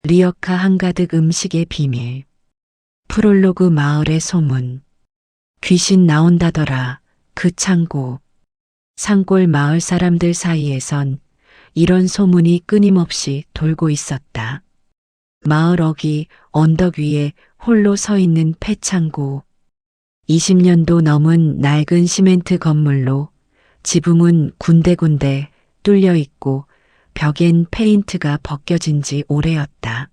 리어카 한가득 음식의 비밀. 프롤로그 마을의 소문. 귀신 나온다더라. 그 창고. 산골 마을 사람들 사이에선 이런 소문이 끊임없이 돌고 있었다. 마을 어귀 언덕 위에 홀로 서 있는 폐창고. 20년도 넘은 낡은 시멘트 건물로 지붕은 군데군데 뚫려 있고 벽엔 페인트가 벗겨진 지 오래였다.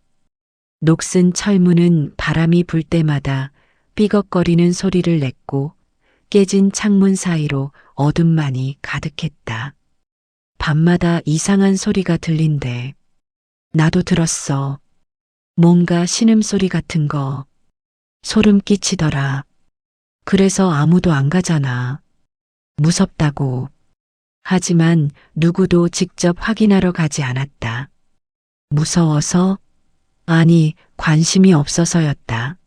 녹슨 철문은 바람이 불 때마다 삐걱거리는 소리를 냈고 깨진 창문 사이로 어둠만이 가득했다. 밤마다 이상한 소리가 들린대. 나도 들었어. 뭔가 신음소리 같은 거. 소름 끼치더라. 그래서 아무도 안 가잖아. 무섭다고. 하지만 누구도 직접 확인하러 가지 않았다. 무서워서? 아니, 관심이 없어서였다.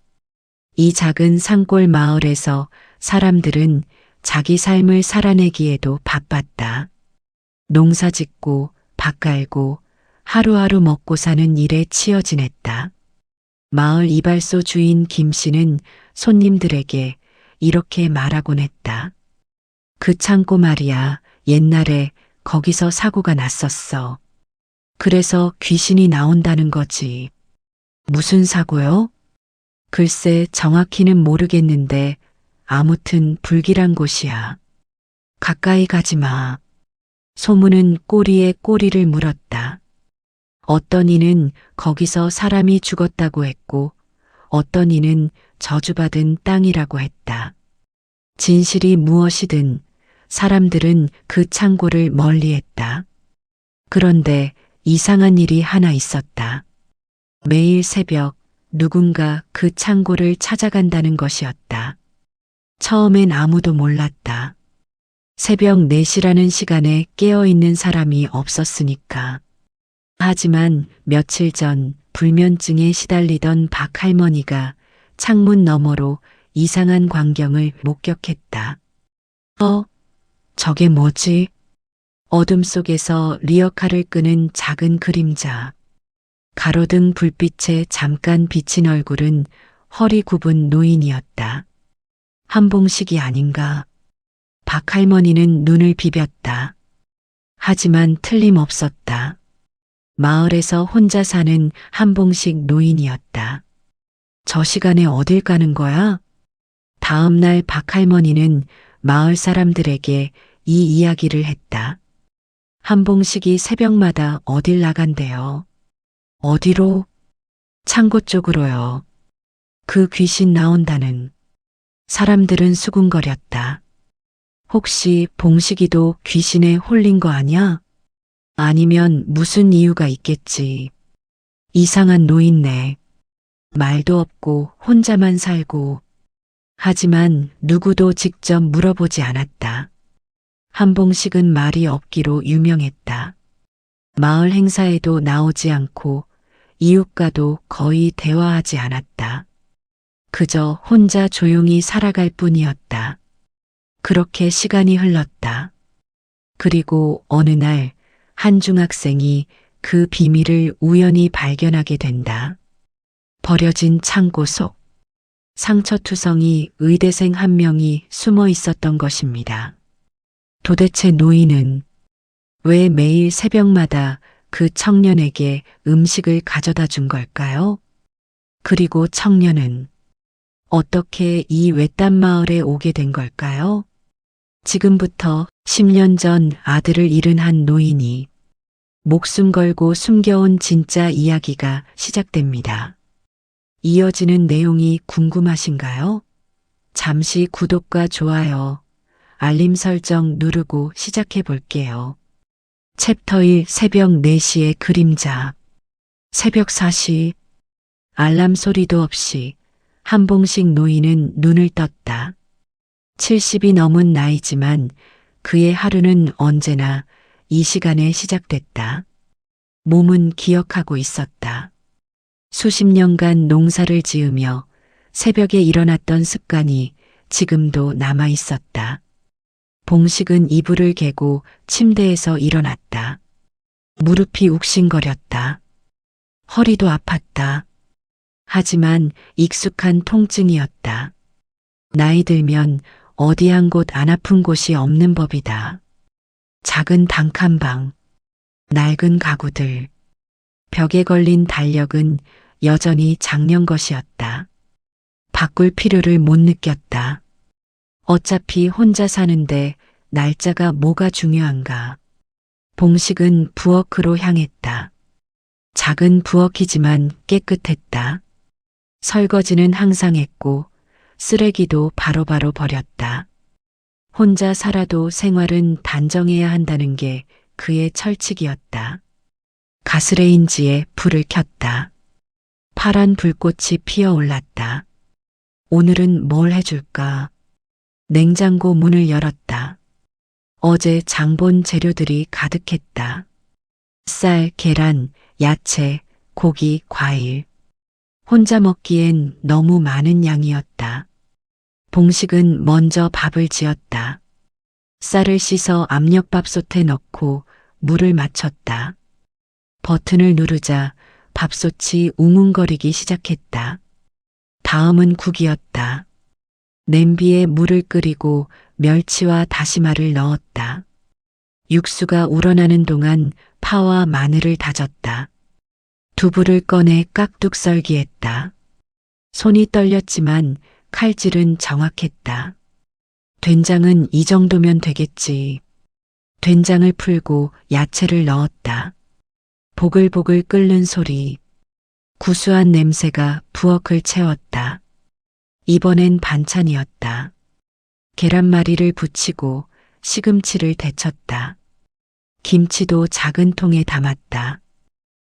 이 작은 산골 마을에서 사람들은 자기 삶을 살아내기에도 바빴다. 농사 짓고 밭 갈고 하루하루 먹고 사는 일에 치여 지냈다. 마을 이발소 주인 김 씨는 손님들에게 이렇게 말하곤 했다. 그 창고 말이야. 옛날에 거기서 사고가 났었어. 그래서 귀신이 나온다는 거지. 무슨 사고요? 글쎄 정확히는 모르겠는데 아무튼 불길한 곳이야. 가까이 가지 마. 소문은 꼬리에 꼬리를 물었다. 어떤 이는 거기서 사람이 죽었다고 했고 어떤 이는 저주받은 땅이라고 했다. 진실이 무엇이든 사람들은 그 창고를 멀리했다. 그런데 이상한 일이 하나 있었다. 매일 새벽 누군가 그 창고를 찾아간다는 것이었다. 처음엔 아무도 몰랐다. 새벽 4시라는 시간에 깨어있는 사람이 없었으니까. 하지만 며칠 전 불면증에 시달리던 박 할머니가 창문 너머로 이상한 광경을 목격했다. 저게 뭐지? 어둠 속에서 리어카를 끄는 작은 그림자. 가로등 불빛에 잠깐 비친 얼굴은 허리 굽은 노인이었다. 한봉식이 아닌가? 박 할머니는 눈을 비볐다. 하지만 틀림없었다. 마을에서 혼자 사는 한봉식 노인이었다. 저 시간에 어딜 가는 거야? 다음 날 박 할머니는 마을 사람들에게 이 이야기를 했다. 한봉식이 새벽마다 어딜 나간대요. 어디로? 창고 쪽으로요. 그 귀신 나온다는. 사람들은 수군거렸다. 혹시 봉식이도 귀신에 홀린 거 아니야? 아니면 무슨 이유가 있겠지. 이상한 노인네. 말도 없고 혼자만 살고. 하지만 누구도 직접 물어보지 않았다. 한봉식은 말이 없기로 유명했다. 마을 행사에도 나오지 않고 이웃과도 거의 대화하지 않았다. 그저 혼자 조용히 살아갈 뿐이었다. 그렇게 시간이 흘렀다. 그리고 어느 날 한 중학생이 그 비밀을 우연히 발견하게 된다. 버려진 창고 속 상처투성이 의대생 한 명이 숨어 있었던 것입니다. 도대체 노인은 왜 매일 새벽마다 그 청년에게 음식을 가져다 준 걸까요? 그리고 청년은 어떻게 이 외딴 마을에 오게 된 걸까요? 지금부터 10년 전 아들을 잃은 한 노인이 목숨 걸고 숨겨온 진짜 이야기가 시작됩니다. 이어지는 내용이 궁금하신가요? 잠시 구독과 좋아요, 알림 설정 누르고 시작해 볼게요. 챕터 1 새벽 4시의 그림자. 새벽 4시. 알람 소리도 없이 한봉식 노인은 눈을 떴다. 70이 넘은 나이지만 그의 하루는 언제나 이 시간에 시작됐다. 몸은 기억하고 있었다. 수십 년간 농사를 지으며 새벽에 일어났던 습관이 지금도 남아 있었다. 봉식은 이불을 개고 침대에서 일어났다. 무릎이 욱신거렸다. 허리도 아팠다. 하지만 익숙한 통증이었다. 나이 들면 어디 한 곳 안 아픈 곳이 없는 법이다. 작은 단칸방, 낡은 가구들, 벽에 걸린 달력은 여전히 작년 것이었다. 바꿀 필요를 못 느꼈다. 어차피 혼자 사는데 날짜가 뭐가 중요한가. 봉식은 부엌으로 향했다. 작은 부엌이지만 깨끗했다. 설거지는 항상 했고 쓰레기도 바로바로 버렸다. 혼자 살아도 생활은 단정해야 한다는 게 그의 철칙이었다. 가스레인지에 불을 켰다. 파란 불꽃이 피어올랐다. 오늘은 뭘 해줄까? 냉장고 문을 열었다. 어제 장본 재료들이 가득했다. 쌀, 계란, 야채, 고기, 과일. 혼자 먹기엔 너무 많은 양이었다. 봉식은 먼저 밥을 지었다. 쌀을 씻어 압력밥솥에 넣고 물을 맞췄다. 버튼을 누르자 밥솥이 웅웅거리기 시작했다. 다음은 국이었다. 냄비에 물을 끓이고 멸치와 다시마를 넣었다. 육수가 우러나는 동안 파와 마늘을 다졌다. 두부를 꺼내 깍둑 썰기했다. 손이 떨렸지만 칼질은 정확했다. 된장은 이 정도면 되겠지. 된장을 풀고 야채를 넣었다. 보글보글 끓는 소리. 구수한 냄새가 부엌을 채웠다. 이번엔 반찬이었다. 계란말이를 부치고 시금치를 데쳤다. 김치도 작은 통에 담았다.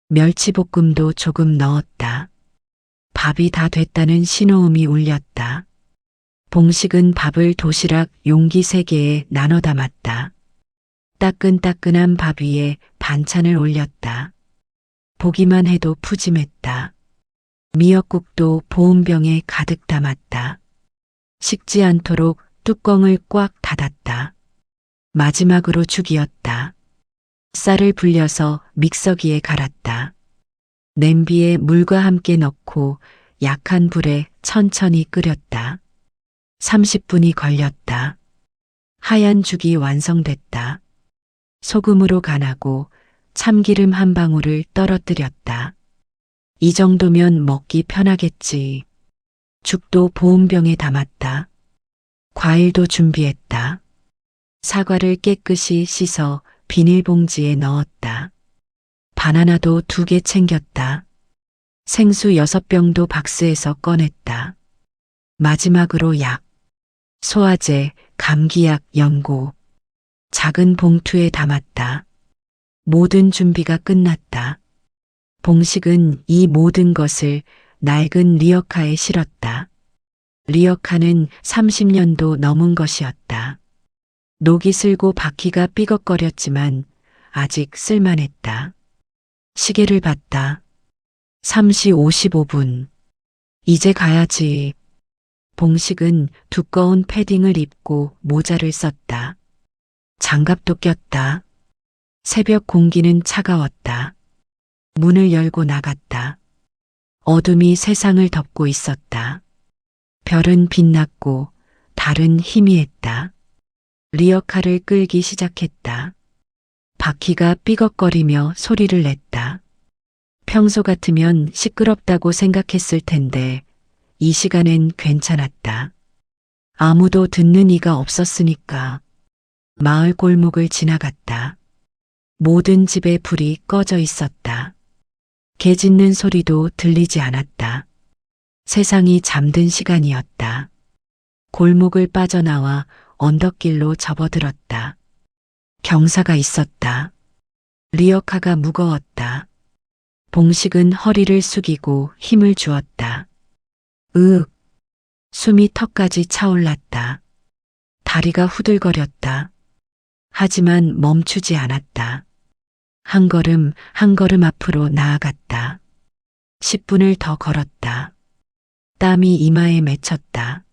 멸치볶음도 조금 넣었다. 밥이 다 됐다는 신호음이 울렸다. 봉식은 밥을 도시락 용기 3개에 나눠 담았다. 따끈따끈한 밥 위에 반찬을 올렸다. 보기만 해도 푸짐했다. 미역국도 보온병에 가득 담았다. 식지 않도록 뚜껑을 꽉 닫았다. 마지막으로 죽이었다. 쌀을 불려서 믹서기에 갈았다. 냄비에 물과 함께 넣고 약한 불에 천천히 끓였다. 30분이 걸렸다. 하얀 죽이 완성됐다. 소금으로 간하고 참기름 한 방울을 떨어뜨렸다. 이 정도면 먹기 편하겠지. 죽도 보온병에 담았다. 과일도 준비했다. 사과를 깨끗이 씻어 비닐봉지에 넣었다. 바나나도 2개 챙겼다. 생수 6병도 박스에서 꺼냈다. 마지막으로 약, 소화제, 감기약, 연고. 작은 봉투에 담았다. 모든 준비가 끝났다. 봉식은 이 모든 것을 낡은 리어카에 실었다. 리어카는 30년도 넘은 것이었다. 녹이 슬고 바퀴가 삐걱거렸지만 아직 쓸만했다. 시계를 봤다. 3시 55분. 이제 가야지. 봉식은 두꺼운 패딩을 입고 모자를 썼다. 장갑도 꼈다. 새벽 공기는 차가웠다. 문을 열고 나갔다. 어둠이 세상을 덮고 있었다. 별은 빛났고 달은 희미했다. 리어카를 끌기 시작했다. 바퀴가 삐걱거리며 소리를 냈다. 평소 같으면 시끄럽다고 생각했을 텐데 이 시간엔 괜찮았다. 아무도 듣는 이가 없었으니까. 마을 골목을 지나갔다. 모든 집에 불이 꺼져 있었다. 개 짖는 소리도 들리지 않았다. 세상이 잠든 시간이었다. 골목을 빠져나와 언덕길로 접어들었다. 경사가 있었다. 리어카가 무거웠다. 봉식은 허리를 숙이고 힘을 주었다. 으윽. 숨이 턱까지 차올랐다. 다리가 후들거렸다. 하지만 멈추지 않았다. 한 걸음 한 걸음 앞으로 나아갔다. 10분을 더 걸었다. 땀이 이마에 맺혔다.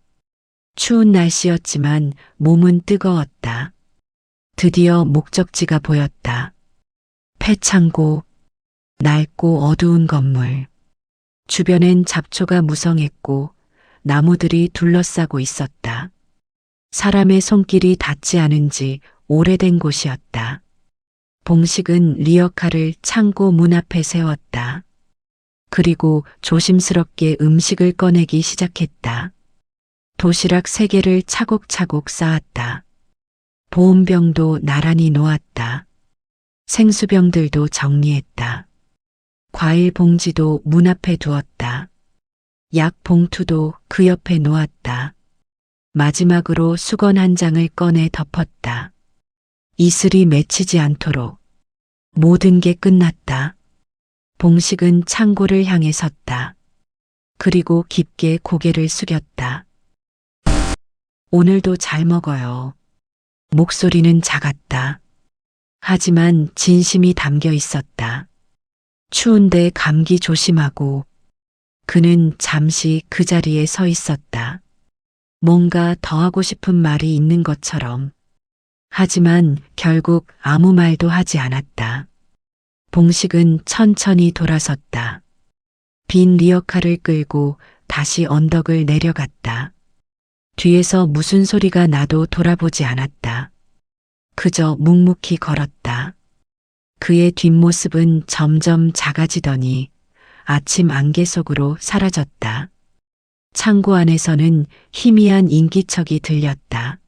추운 날씨였지만 몸은 뜨거웠다. 드디어 목적지가 보였다. 폐창고. 낡고 어두운 건물. 주변엔 잡초가 무성했고 나무들이 둘러싸고 있었다. 사람의 손길이 닿지 않은 지 오래된 곳이었다. 봉식은 리어카를 창고 문 앞에 세웠다. 그리고 조심스럽게 음식을 꺼내기 시작했다. 도시락 3개를 차곡차곡 쌓았다. 보온병도 나란히 놓았다. 생수병들도 정리했다. 과일 봉지도 문 앞에 두었다. 약 봉투도 그 옆에 놓았다. 마지막으로 수건 한 장을 꺼내 덮었다. 이슬이 맺히지 않도록. 모든 게 끝났다. 봉식은 창고를 향해 섰다. 그리고 깊게 고개를 숙였다. 오늘도 잘 먹어요. 목소리는 작았다. 하지만 진심이 담겨 있었다. 추운데 감기 조심하고. 그는 잠시 그 자리에 서 있었다. 뭔가 더 하고 싶은 말이 있는 것처럼. 하지만 결국 아무 말도 하지 않았다. 봉식은 천천히 돌아섰다. 빈 리어카를 끌고 다시 언덕을 내려갔다. 뒤에서 무슨 소리가 나도 돌아보지 않았다. 그저 묵묵히 걸었다. 그의 뒷모습은 점점 작아지더니 아침 안개 속으로 사라졌다. 창고 안에서는 희미한 인기척이 들렸다.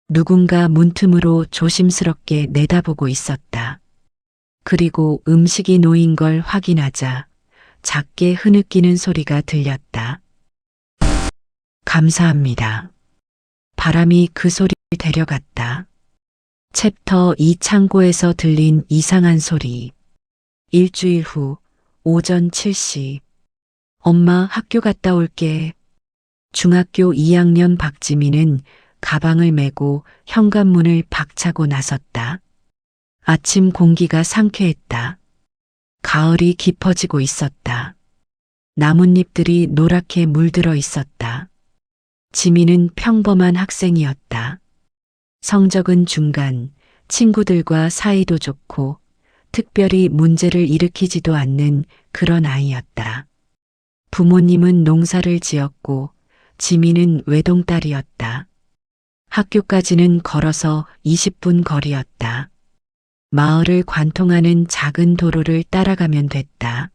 누군가 문틈으로 조심스럽게 내다보고 있었다. 그리고 음식이 놓인 걸 확인하자 작게 흐느끼는 소리가 들렸다. 감사합니다. 바람이 그 소리를 데려갔다. 챕터 2 창고에서 들린 이상한 소리. 일주일 후 오전 7시. 엄마 학교 갔다 올게. 중학교 2학년 박지민은 가방을 메고 현관문을 박차고 나섰다. 아침 공기가 상쾌했다. 가을이 깊어지고 있었다. 나뭇잎들이 노랗게 물들어 있었다. 지민은 평범한 학생이었다. 성적은 중간, 친구들과 사이도 좋고 특별히 문제를 일으키지도 않는 그런 아이였다. 부모님은 농사를 지었고 지민은 외동딸이었다. 학교까지는 걸어서 20분 거리였다. 마을을 관통하는 작은 도로를 따라가면 됐다.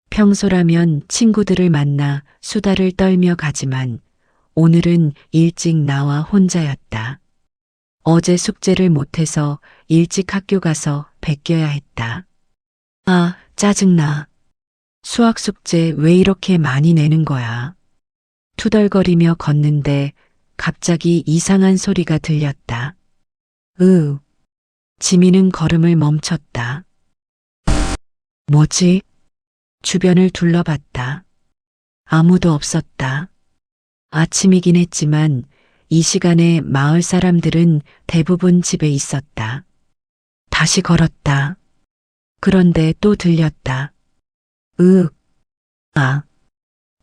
평소라면 친구들을 만나 수다를 떨며 가지만 오늘은 일찍 나와 혼자였다. 어제 숙제를 못해서 일찍 학교 가서 베껴야 했다. 아, 짜증나. 수학 숙제 왜 이렇게 많이 내는 거야? 투덜거리며 걷는데 갑자기 이상한 소리가 들렸다. 지민은 걸음을 멈췄다. 뭐지? 주변을 둘러봤다. 아무도 없었다. 아침이긴 했지만 이 시간에 마을 사람들은 대부분 집에 있었다. 다시 걸었다. 그런데 또 들렸다.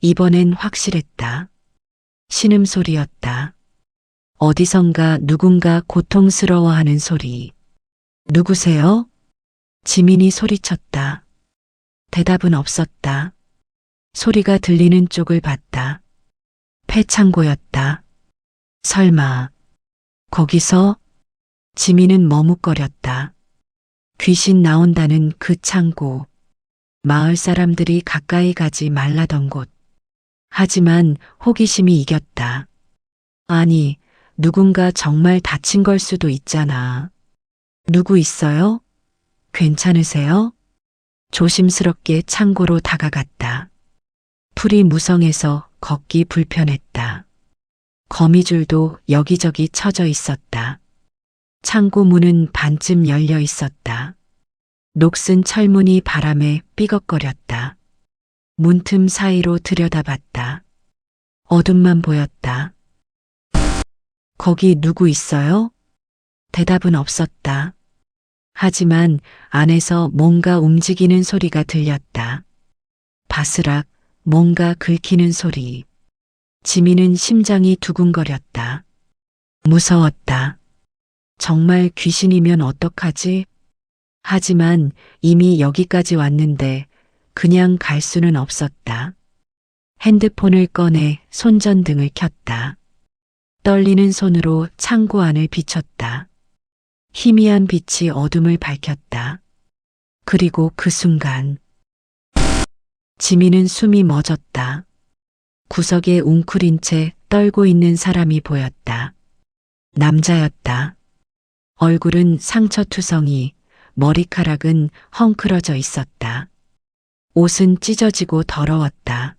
이번엔 확실했다. 신음소리였다. 어디선가 누군가 고통스러워하는 소리. 누구세요? 지민이 소리쳤다. 대답은 없었다. 소리가 들리는 쪽을 봤다. 폐창고였다. 설마 거기서? 지민은 머뭇거렸다. 귀신 나온다는 그 창고. 마을 사람들이 가까이 가지 말라던 곳. 하지만 호기심이 이겼다. 아니, 누군가 정말 다친 걸 수도 있잖아. 누구 있어요? 괜찮으세요? 조심스럽게 창고로 다가갔다. 풀이 무성해서 걷기 불편했다. 거미줄도 여기저기 쳐져 있었다. 창고 문은 반쯤 열려 있었다. 녹슨 철문이 바람에 삐걱거렸다. 문틈 사이로 들여다봤다. 어둠만 보였다. 거기 누구 있어요? 대답은 없었다. 하지만 안에서 뭔가 움직이는 소리가 들렸다. 바스락, 뭔가 긁히는 소리. 지민은 심장이 두근거렸다. 무서웠다. 정말 귀신이면 어떡하지? 하지만 이미 여기까지 왔는데 그냥 갈 수는 없었다. 핸드폰을 꺼내 손전등을 켰다. 떨리는 손으로 창고 안을 비췄다. 희미한 빛이 어둠을 밝혔다. 그리고 그 순간 지민은 숨이 멎었다. 구석에 웅크린 채 떨고 있는 사람이 보였다. 남자였다. 얼굴은 상처투성이, 머리카락은 헝클어져 있었다. 옷은 찢어지고 더러웠다.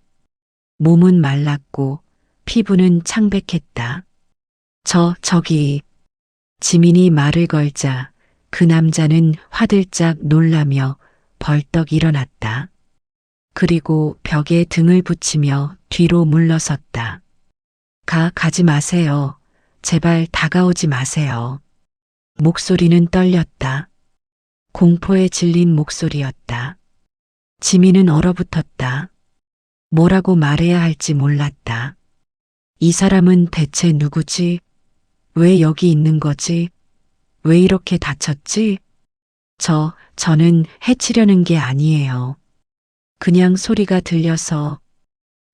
몸은 말랐고 피부는 창백했다. 저기. 지민이 말을 걸자 그 남자는 화들짝 놀라며 벌떡 일어났다. 그리고 벽에 등을 붙이며 뒤로 물러섰다. 가지 마세요. 제발 다가오지 마세요. 목소리는 떨렸다. 공포에 질린 목소리였다. 지민은 얼어붙었다. 뭐라고 말해야 할지 몰랐다. 이 사람은 대체 누구지? 왜 여기 있는 거지? 왜 이렇게 다쳤지? 저는 해치려는 게 아니에요. 그냥 소리가 들려서.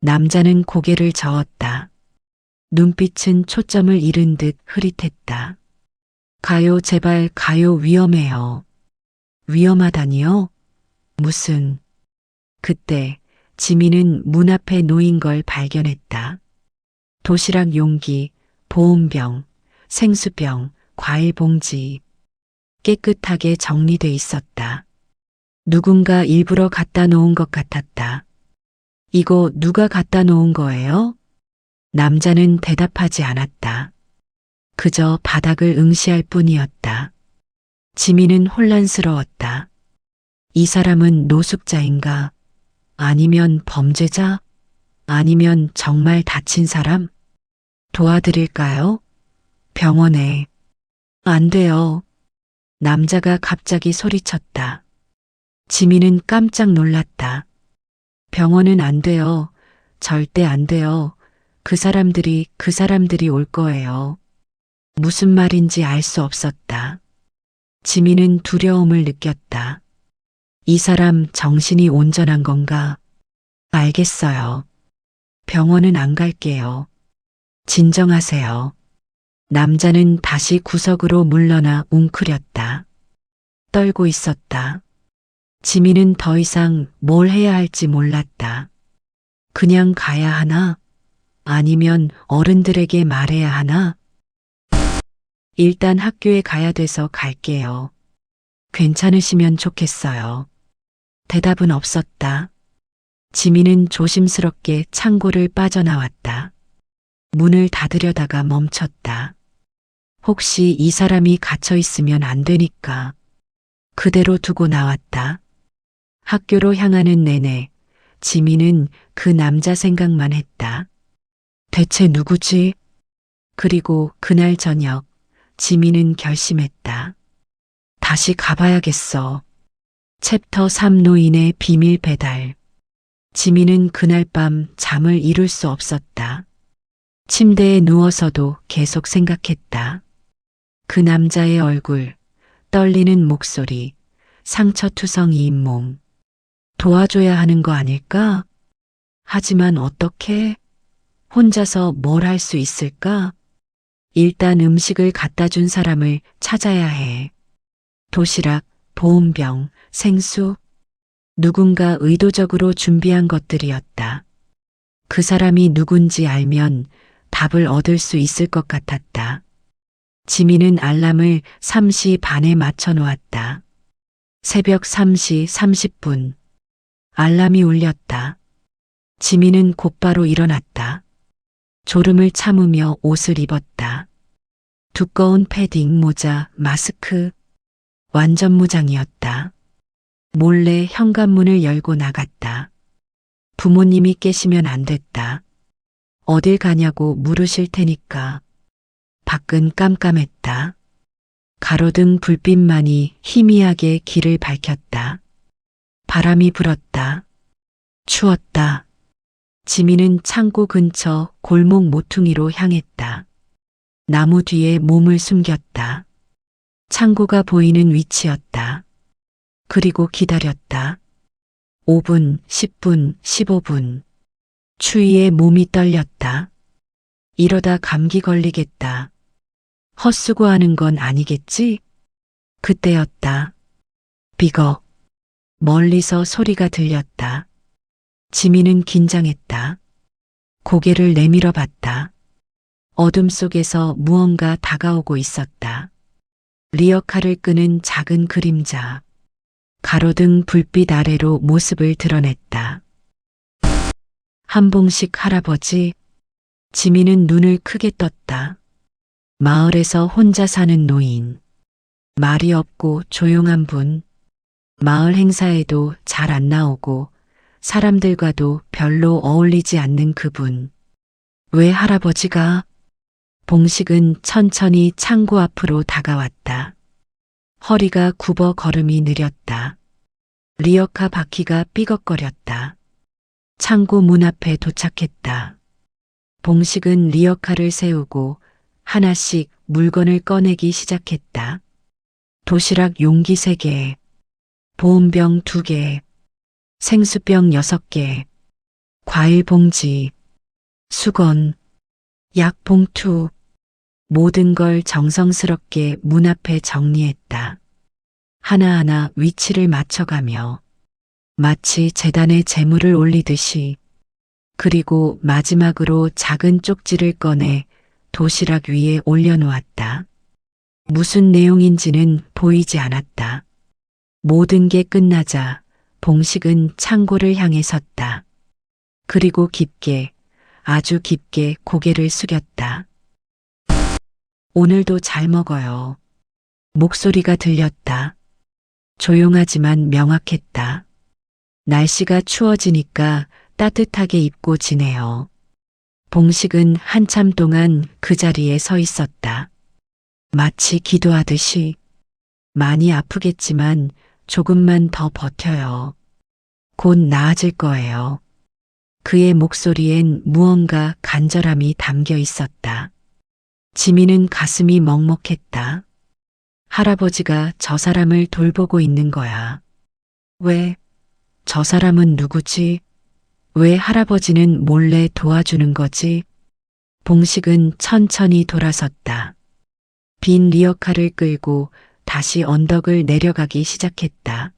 남자는 고개를 저었다. 눈빛은 초점을 잃은 듯 흐릿했다. 가요, 제발 가요, 위험해요. 위험하다니요? 무슨. 그때 지민은 문 앞에 놓인 걸 발견했다. 도시락 용기, 보온병, 생수병, 과일 봉지. 깨끗하게 정리돼 있었다. 누군가 일부러 갖다 놓은 것 같았다. 이거 누가 갖다 놓은 거예요? 남자는 대답하지 않았다. 그저 바닥을 응시할 뿐이었다. 지민은 혼란스러웠다. 이 사람은 노숙자인가? 아니면 범죄자? 아니면 정말 다친 사람? 도와드릴까요? 병원에. 안 돼요. 남자가 갑자기 소리쳤다. 지민은 깜짝 놀랐다. 병원은 안 돼요. 절대 안 돼요. 그 사람들이 올 거예요. 무슨 말인지 알 수 없었다. 지민은 두려움을 느꼈다. 이 사람 정신이 온전한 건가? 알겠어요. 병원은 안 갈게요. 진정하세요. 남자는 다시 구석으로 물러나 웅크렸다. 떨고 있었다. 지민은 더 이상 뭘 해야 할지 몰랐다. 그냥 가야 하나? 아니면 어른들에게 말해야 하나? 일단 학교에 가야 돼서 갈게요. 괜찮으시면 좋겠어요. 대답은 없었다. 지민은 조심스럽게 창고를 빠져나왔다. 문을 닫으려다가 멈췄다. 혹시 이 사람이 갇혀 있으면 안 되니까. 그대로 두고 나왔다. 학교로 향하는 내내 지민은 그 남자 생각만 했다. 대체 누구지? 그리고 그날 저녁 지민은 결심했다. 다시 가봐야겠어. 챕터 3 노인의 비밀 배달. 지민은 그날 밤 잠을 이룰 수 없었다. 침대에 누워서도 계속 생각했다. 그 남자의 얼굴, 떨리는 목소리, 상처투성이인 몸. 도와줘야 하는 거 아닐까? 하지만 어떻게? 혼자서 뭘 할 수 있을까? 일단 음식을 갖다 준 사람을 찾아야 해. 도시락, 보온병, 생수. 누군가 의도적으로 준비한 것들이었다. 그 사람이 누군지 알면 답을 얻을 수 있을 것 같았다. 지민은 알람을 3시 반에 맞춰 놓았다. 새벽 3시 30분. 알람이 울렸다. 지민은 곧바로 일어났다. 졸음을 참으며 옷을 입었다. 두꺼운 패딩, 모자, 마스크. 완전 무장이었다. 몰래 현관문을 열고 나갔다. 부모님이 깨시면 안 됐다. 어딜 가냐고 물으실 테니까. 밖은 깜깜했다. 가로등 불빛만이 희미하게 길을 밝혔다. 바람이 불었다. 추웠다. 지민은 창고 근처 골목 모퉁이로 향했다. 나무 뒤에 몸을 숨겼다. 창고가 보이는 위치였다. 그리고 기다렸다. 5분, 10분, 15분. 추위에 몸이 떨렸다. 이러다 감기 걸리겠다. 헛수고하는 건 아니겠지? 그때였다. 비걱. 멀리서 소리가 들렸다. 지민은 긴장했다. 고개를 내밀어 봤다. 어둠 속에서 무언가 다가오고 있었다. 리어카를 끄는 작은 그림자. 가로등 불빛 아래로 모습을 드러냈다. 한봉식 할아버지. 지민은 눈을 크게 떴다. 마을에서 혼자 사는 노인. 말이 없고 조용한 분. 마을 행사에도 잘 안 나오고 사람들과도 별로 어울리지 않는 그분. 왜 할아버지가? 봉식은 천천히 창고 앞으로 다가왔다. 허리가 굽어 걸음이 느렸다. 리어카 바퀴가 삐걱거렸다. 창고 문 앞에 도착했다. 봉식은 리어카를 세우고 하나씩 물건을 꺼내기 시작했다. 도시락 용기 3개, 보온병 2개, 생수병 6개, 과일 봉지, 수건, 약 봉투, 모든 걸 정성스럽게 문 앞에 정리했다. 하나하나 위치를 맞춰가며 마치 재단에 재물을 올리듯이. 그리고 마지막으로 작은 쪽지를 꺼내 도시락 위에 올려놓았다. 무슨 내용인지는 보이지 않았다. 모든 게 끝나자 봉식은 창고를 향해 섰다. 그리고 깊게, 아주 깊게 고개를 숙였다. 오늘도 잘 먹어요. 목소리가 들렸다. 조용하지만 명확했다. 날씨가 추워지니까 따뜻하게 입고 지내요. 봉식은 한참 동안 그 자리에 서 있었다. 마치 기도하듯이. 많이 아프겠지만 조금만 더 버텨요. 곧 나아질 거예요. 그의 목소리엔 무언가 간절함이 담겨 있었다. 지민은 가슴이 먹먹했다. 할아버지가 저 사람을 돌보고 있는 거야. 왜? 저 사람은 누구지? 왜 할아버지는 몰래 도와주는 거지? 봉식은 천천히 돌아섰다. 빈 리어카를 끌고 다시 언덕을 내려가기 시작했다.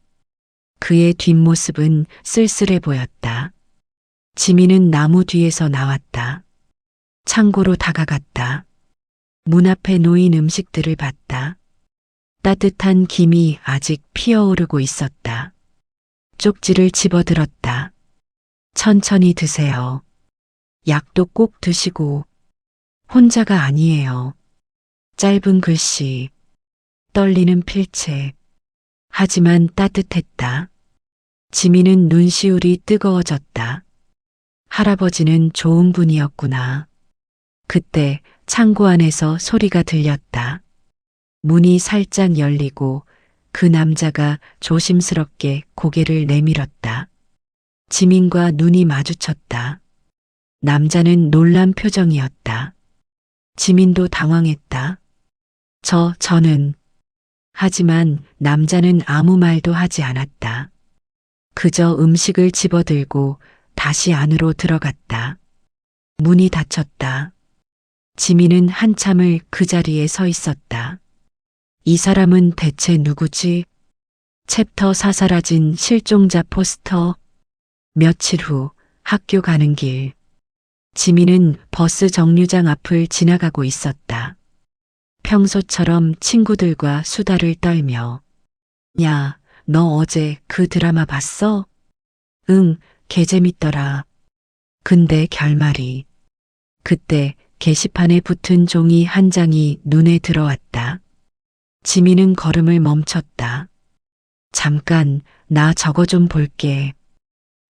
그의 뒷모습은 쓸쓸해 보였다. 지민은 나무 뒤에서 나왔다. 창고로 다가갔다. 문 앞에 놓인 음식들을 봤다. 따뜻한 김이 아직 피어오르고 있었다. 쪽지를 집어들었다. 천천히 드세요. 약도 꼭 드시고. 혼자가 아니에요. 짧은 글씨, 떨리는 필체. 하지만 따뜻했다. 지민은 눈시울이 뜨거워졌다. 할아버지는 좋은 분이었구나. 그때 창고 안에서 소리가 들렸다. 문이 살짝 열리고 그 남자가 조심스럽게 고개를 내밀었다. 지민과 눈이 마주쳤다. 남자는 놀란 표정이었다. 지민도 당황했다. 저는. 하지만 남자는 아무 말도 하지 않았다. 그저 음식을 집어들고 다시 안으로 들어갔다. 문이 닫혔다. 지민은 한참을 그 자리에 서 있었다. 이 사람은 대체 누구지? 챕터 4 사라진 실종자 포스터. 며칠 후 학교 가는 길. 지민은 버스 정류장 앞을 지나가고 있었다. 평소처럼 친구들과 수다를 떨며. 야, 너 어제 그 드라마 봤어? 응, 개 재밌더라. 근데 결말이. 그때 게시판에 붙은 종이 한 장이 눈에 들어왔다. 지민은 걸음을 멈췄다. 잠깐, 나 저거 좀 볼게.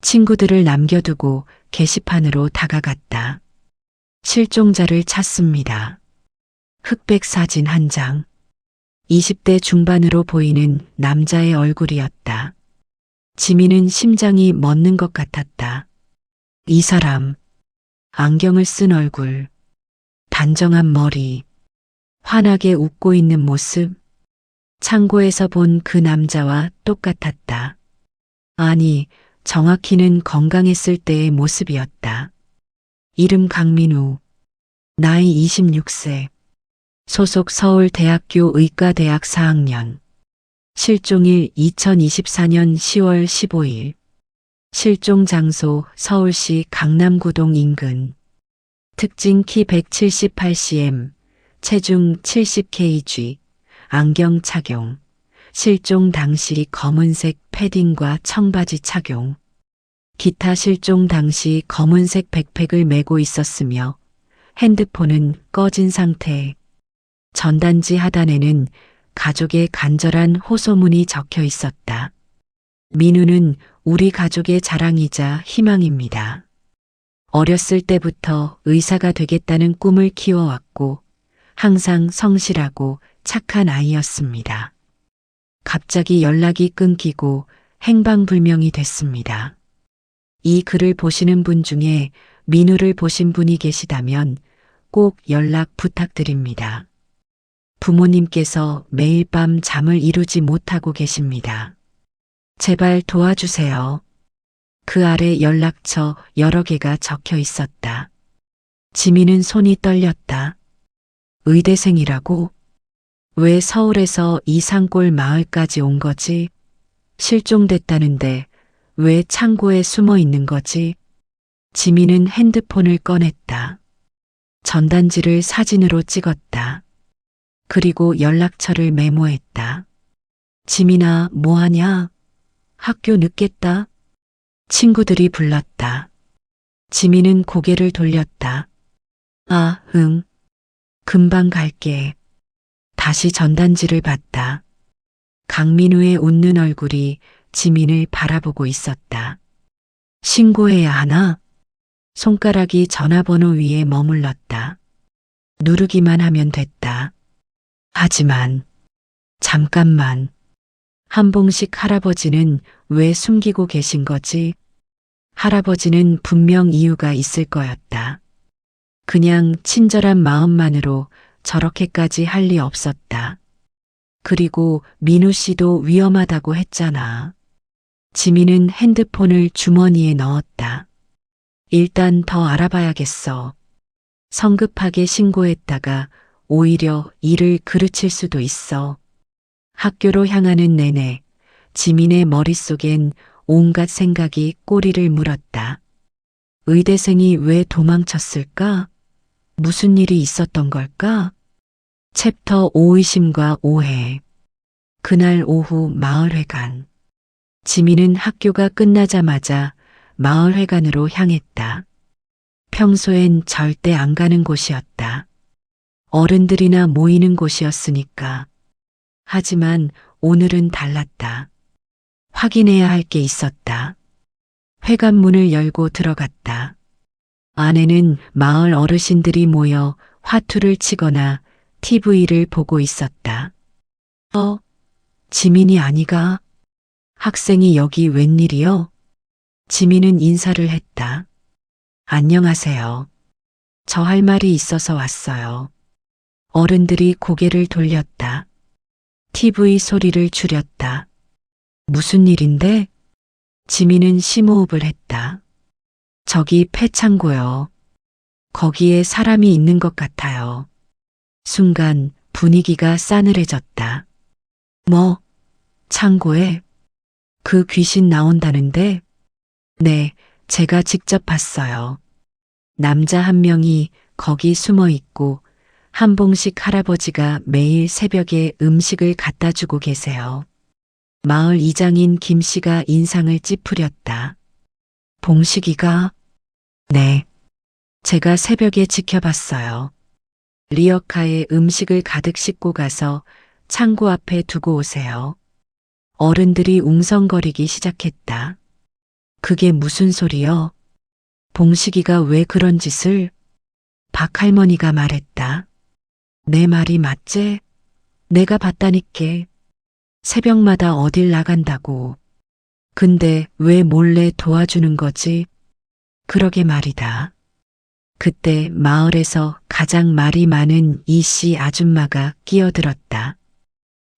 친구들을 남겨두고 게시판으로 다가갔다. 실종자를 찾습니다. 흑백 사진 한 장. 20대 중반으로 보이는 남자의 얼굴이었다. 지민은 심장이 멎는 것 같았다. 이 사람, 안경을 쓴 얼굴, 단정한 머리, 환하게 웃고 있는 모습. 창고에서 본 그 남자와 똑같았다. 아니, 정확히는 건강했을 때의 모습이었다. 이름 강민우. 나이 26세. 소속 서울대학교 의과대학 4학년. 실종일 2024년 10월 15일. 실종 장소 서울시 강남구동 인근. 특징 키 178cm, 체중 70kg, 안경 착용. 실종 당시 검은색 패딩과 청바지 착용. 기타 실종 당시 검은색 백팩을 메고 있었으며 핸드폰은 꺼진 상태. 전단지 하단에는 가족의 간절한 호소문이 적혀 있었다. 민우는 우리 가족의 자랑이자 희망입니다. 어렸을 때부터 의사가 되겠다는 꿈을 키워왔고 항상 성실하고 착한 아이였습니다. 갑자기 연락이 끊기고 행방불명이 됐습니다. 이 글을 보시는 분 중에 민우를 보신 분이 계시다면 꼭 연락 부탁드립니다. 부모님께서 매일 밤 잠을 이루지 못하고 계십니다. 제발 도와주세요. 그 아래 연락처 여러 개가 적혀 있었다. 지민은 손이 떨렸다. 의대생이라고? 왜 서울에서 이 산골 마을까지 온 거지? 실종됐다는데 왜 창고에 숨어 있는 거지? 지민은 핸드폰을 꺼냈다. 전단지를 사진으로 찍었다. 그리고 연락처를 메모했다. 지민아, 뭐하냐? 학교 늦겠다. 친구들이 불렀다. 지민은 고개를 돌렸다. 아, 응. 금방 갈게. 다시 전단지를 봤다. 강민우의 웃는 얼굴이 지민을 바라보고 있었다. 신고해야 하나? 손가락이 전화번호 위에 머물렀다. 누르기만 하면 됐다. 하지만 잠깐만. 한봉식 할아버지는 왜 숨기고 계신 거지? 할아버지는 분명 이유가 있을 거였다. 그냥 친절한 마음만으로 저렇게까지 할 리 없었다. 그리고 민우 씨도 위험하다고 했잖아. 지민은 핸드폰을 주머니에 넣었다. 일단 더 알아봐야겠어. 성급하게 신고했다가 오히려 일을 그르칠 수도 있어. 학교로 향하는 내내 지민의 머릿속엔 온갖 생각이 꼬리를 물었다. 의대생이 왜 도망쳤을까? 무슨 일이 있었던 걸까? 챕터 5 의심과 오해. 그날 오후 마을회관. 지민은 학교가 끝나자마자 마을회관으로 향했다. 평소엔 절대 안 가는 곳이었다. 어른들이나 모이는 곳이었으니까. 하지만 오늘은 달랐다. 확인해야 할 게 있었다. 회관문을 열고 들어갔다. 안에는 마을 어르신들이 모여 화투를 치거나 TV를 보고 있었다. 지민이 아니가? 학생이 여기 웬일이요? 지민은 인사를 했다. 안녕하세요. 저 할 말이 있어서 왔어요. 어른들이 고개를 돌렸다. TV 소리를 줄였다. 무슨 일인데? 지민은 심호흡을 했다. 저기 폐창고요. 거기에 사람이 있는 것 같아요. 순간 분위기가 싸늘해졌다. 뭐? 창고에? 그 귀신 나온다는데? 네, 제가 직접 봤어요. 남자 한 명이 거기 숨어 있고 한봉식 할아버지가 매일 새벽에 음식을 갖다 주고 계세요. 마을 이장인 김 씨가 인상을 찌푸렸다. 봉식이가? 네. 제가 새벽에 지켜봤어요. 리어카에 음식을 가득 싣고 가서 창고 앞에 두고 오세요. 어른들이 웅성거리기 시작했다. 그게 무슨 소리여? 봉식이가 왜 그런 짓을? 박 할머니가 말했다. 내 말이 맞제? 내가 봤다니께. 새벽마다 어딜 나간다고. 근데 왜 몰래 도와주는 거지? 그러게 말이다. 그때 마을에서 가장 말이 많은 이씨 아줌마가 끼어들었다.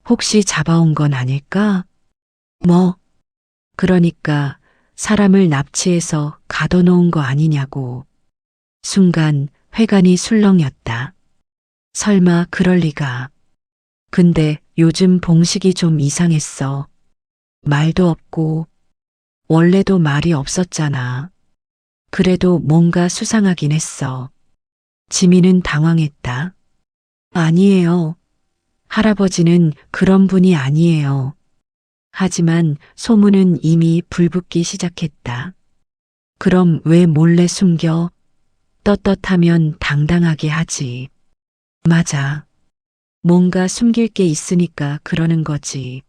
혹시 잡아온 건 아닐까? 뭐, 그러니까 사람을 납치해서 가둬놓은 거 아니냐고. 순간 회관이 술렁였다. 설마 그럴 리가. 근데 요즘 봉식이 좀 이상했어. 말도 없고, 원래도 말이 없었잖아. 그래도 뭔가 수상하긴 했어. 지민은 당황했다. 아니에요. 할아버지는 그런 분이 아니에요. 하지만 소문은 이미 불붙기 시작했다. 그럼 왜 몰래 숨겨? 떳떳하면 당당하게 하지. 맞아. 뭔가 숨길 게 있으니까 그러는 거지.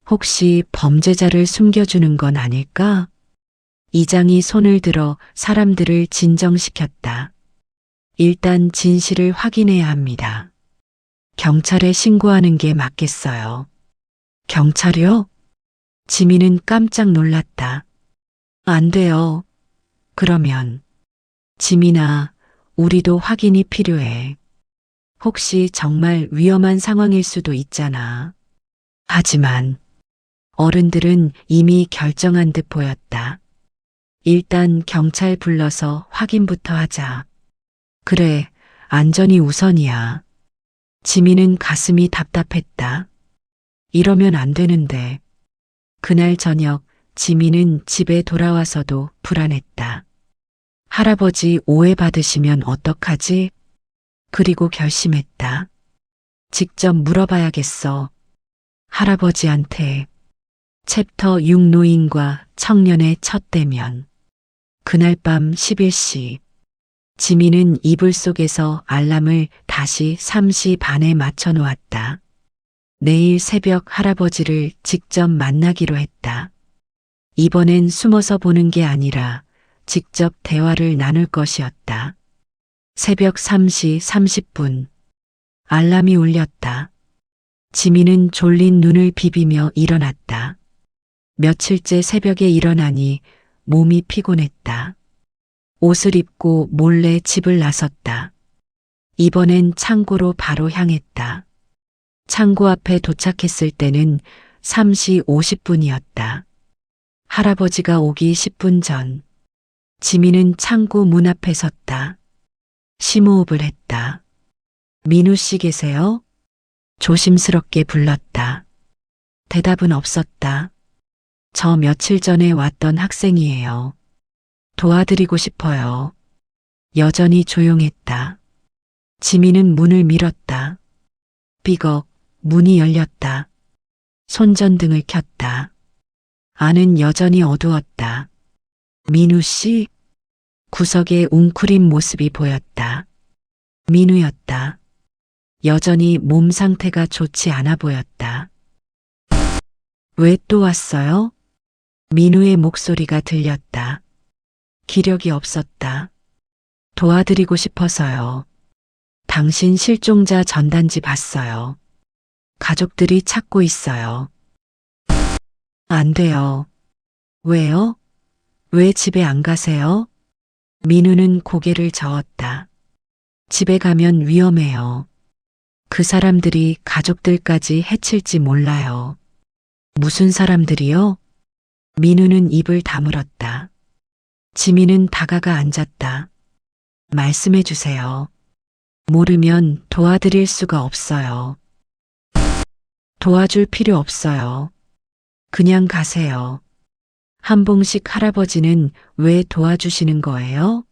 혹시 범죄자를 숨겨주는 건 아닐까? 이장이 손을 들어 사람들을 진정시켰다. 일단 진실을 확인해야 합니다. 경찰에 신고하는 게 맞겠어요. 경찰이요? 지민은 깜짝 놀랐다. 안 돼요. 그러면 지민아, 우리도 확인이 필요해. 혹시 정말 위험한 상황일 수도 있잖아. 하지만 어른들은 이미 결정한 듯 보였다. 일단 경찰 불러서 확인부터 하자. 그래, 안전이 우선이야. 지민은 가슴이 답답했다. 이러면 안 되는데. 그날 저녁 지민은 집에 돌아와서도 불안했다. 할아버지 오해받으시면 어떡하지? 그리고 결심했다. 직접 물어봐야겠어. 할아버지한테. 챕터 6 노인과 청년의 첫 대면. 그날 밤 11시. 지민은 이불 속에서 알람을 다시 3시 반에 맞춰 놓았다. 내일 새벽 할아버지를 직접 만나기로 했다. 이번엔 숨어서 보는 게 아니라 직접 대화를 나눌 것이었다. 새벽 3시 30분. 알람이 울렸다. 지민은 졸린 눈을 비비며 일어났다. 며칠째 새벽에 일어나니 몸이 피곤했다. 옷을 입고 몰래 집을 나섰다. 이번엔 창고로 바로 향했다. 창고 앞에 도착했을 때는 3시 50분이었다. 할아버지가 오기 10분 전. 지민은 창고 문 앞에 섰다. 심호흡을 했다. 민우 씨 계세요? 조심스럽게 불렀다. 대답은 없었다. 저 며칠 전에 왔던 학생이에요. 도와드리고 싶어요. 여전히 조용했다. 지민은 문을 밀었다. 삐걱 문이 열렸다. 손전등을 켰다. 안은 여전히 어두웠다. 민우 씨? 구석에 웅크린 모습이 보였다. 민우였다. 여전히 몸 상태가 좋지 않아 보였다. 왜 또 왔어요? 민우의 목소리가 들렸다. 기력이 없었다. 도와드리고 싶어서요. 당신 실종자 전단지 봤어요. 가족들이 찾고 있어요. 안 돼요. 왜요? 왜 집에 안 가세요? 민우는 고개를 저었다. 집에 가면 위험해요. 그 사람들이 가족들까지 해칠지 몰라요. 무슨 사람들이요? 민우는 입을 다물었다. 지민은 다가가 앉았다. 말씀해 주세요. 모르면 도와드릴 수가 없어요. 도와줄 필요 없어요. 그냥 가세요. 한봉식 할아버지는 왜 도와주시는 거예요?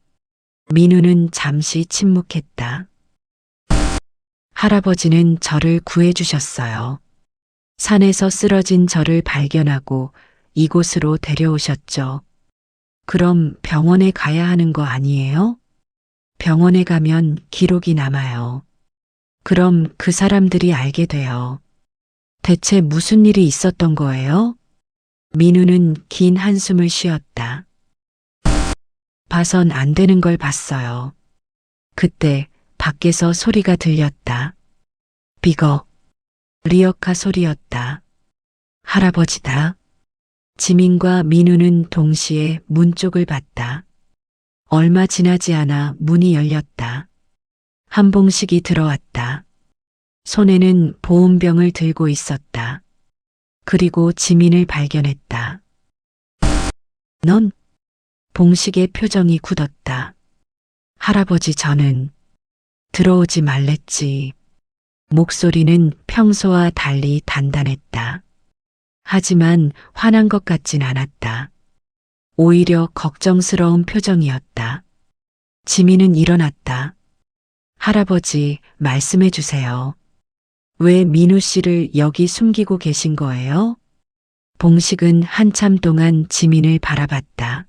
민우는 잠시 침묵했다. 할아버지는 저를 구해주셨어요. 산에서 쓰러진 저를 발견하고 이곳으로 데려오셨죠. 그럼 병원에 가야 하는 거 아니에요? 병원에 가면 기록이 남아요. 그럼 그 사람들이 알게 돼요. 대체 무슨 일이 있었던 거예요? 민우는 긴 한숨을 쉬었다. 봐선 안 되는 걸 봤어요. 그때 밖에서 소리가 들렸다. 삐걱. 리어카 소리였다. 할아버지다. 지민과 민우는 동시에 문 쪽을 봤다. 얼마 지나지 않아 문이 열렸다. 한봉식이 들어왔다. 손에는 보온병을 들고 있었다. 그리고 지민을 발견했다. 넌? 봉식의 표정이 굳었다. 할아버지 저는 들어오지 말랬지. 목소리는 평소와 달리 단단했다. 하지만 화난 것 같진 않았다. 오히려 걱정스러운 표정이었다. 지민은 일어났다. 할아버지, 말씀해 주세요. 왜 민우 씨를 여기 숨기고 계신 거예요? 봉식은 한참 동안 지민을 바라봤다.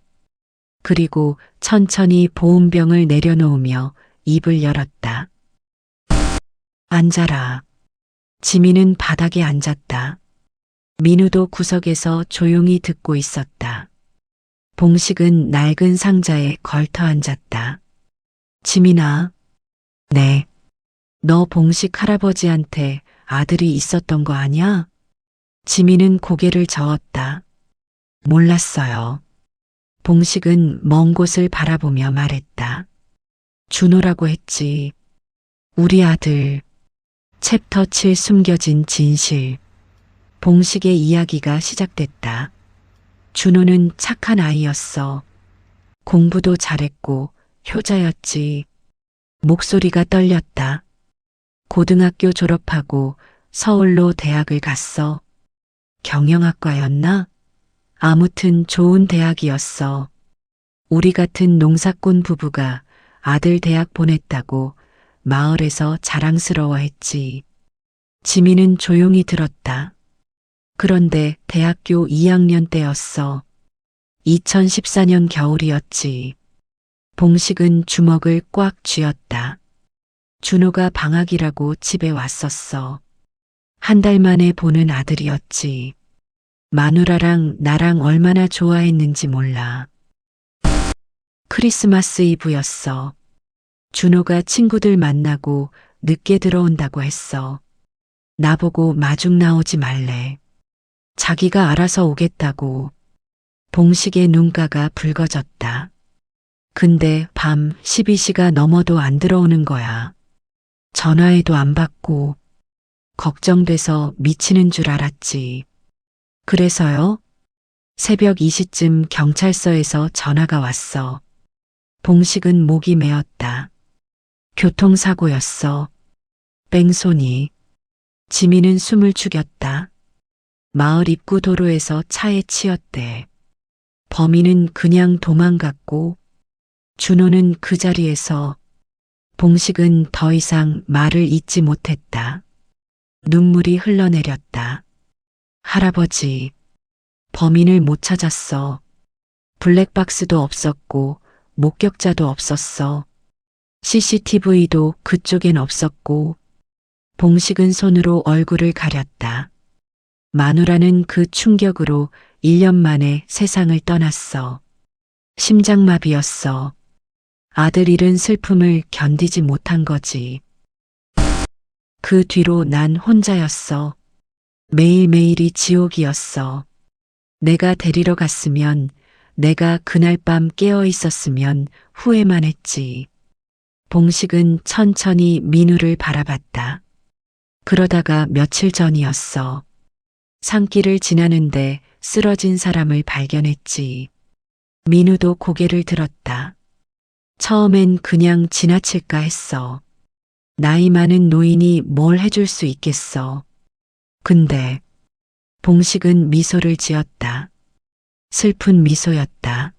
그리고 천천히 보온병을 내려놓으며 입을 열었다. 앉아라. 지민은 바닥에 앉았다. 민우도 구석에서 조용히 듣고 있었다. 봉식은 낡은 상자에 걸터 앉았다. 지민아. 네. 너 봉식 할아버지한테 아들이 있었던 거 아냐? 지민은 고개를 저었다. 몰랐어요. 봉식은 먼 곳을 바라보며 말했다. 준호라고 했지. 우리 아들. 챕터 7 숨겨진 진실. 봉식의 이야기가 시작됐다. 준호는 착한 아이였어. 공부도 잘했고 효자였지. 목소리가 떨렸다. 고등학교 졸업하고 서울로 대학을 갔어. 경영학과였나? 아무튼 좋은 대학이었어. 우리 같은 농사꾼 부부가 아들 대학 보냈다고 마을에서 자랑스러워했지. 지민은 조용히 들었다. 그런데 대학교 2학년 때였어. 2014년 겨울이었지. 봉식은 주먹을 꽉 쥐었다. 준호가 방학이라고 집에 왔었어. 한 달 만에 보는 아들이었지. 마누라랑 나랑 얼마나 좋아했는지 몰라. 크리스마스 이브였어. 준호가 친구들 만나고 늦게 들어온다고 했어. 나보고 마중 나오지 말래. 자기가 알아서 오겠다고. 봉식의 눈가가 붉어졌다. 근데 밤 12시가 넘어도 안 들어오는 거야. 전화해도 안 받고. 걱정돼서 미치는 줄 알았지. 그래서요? 새벽 2시쯤 경찰서에서 전화가 왔어. 봉식은 목이 메었다. 교통사고였어. 뺑소니. 지민은 숨을 죽였다. 마을 입구 도로에서 차에 치였대. 범인은 그냥 도망갔고 준호는 그 자리에서. 봉식은 더 이상 말을 잇지 못했다. 눈물이 흘러내렸다. 할아버지, 범인을 못 찾았어. 블랙박스도 없었고 목격자도 없었어. CCTV도 그쪽엔 없었고. 봉식은 손으로 얼굴을 가렸다. 마누라는 그 충격으로 1년 만에 세상을 떠났어. 심장마비였어. 아들 잃은 슬픔을 견디지 못한 거지. 그 뒤로 난 혼자였어. 매일매일이 지옥이었어. 내가 데리러 갔으면, 내가 그날 밤 깨어 있었으면 후회만 했지. 봉식은 천천히 민우를 바라봤다. 그러다가 며칠 전이었어. 산길을 지나는데 쓰러진 사람을 발견했지. 민우도 고개를 들었다. 처음엔 그냥 지나칠까 했어. 나이 많은 노인이 뭘 해줄 수 있겠어. 근데 봉식은 미소를 지었다. 슬픈 미소였다.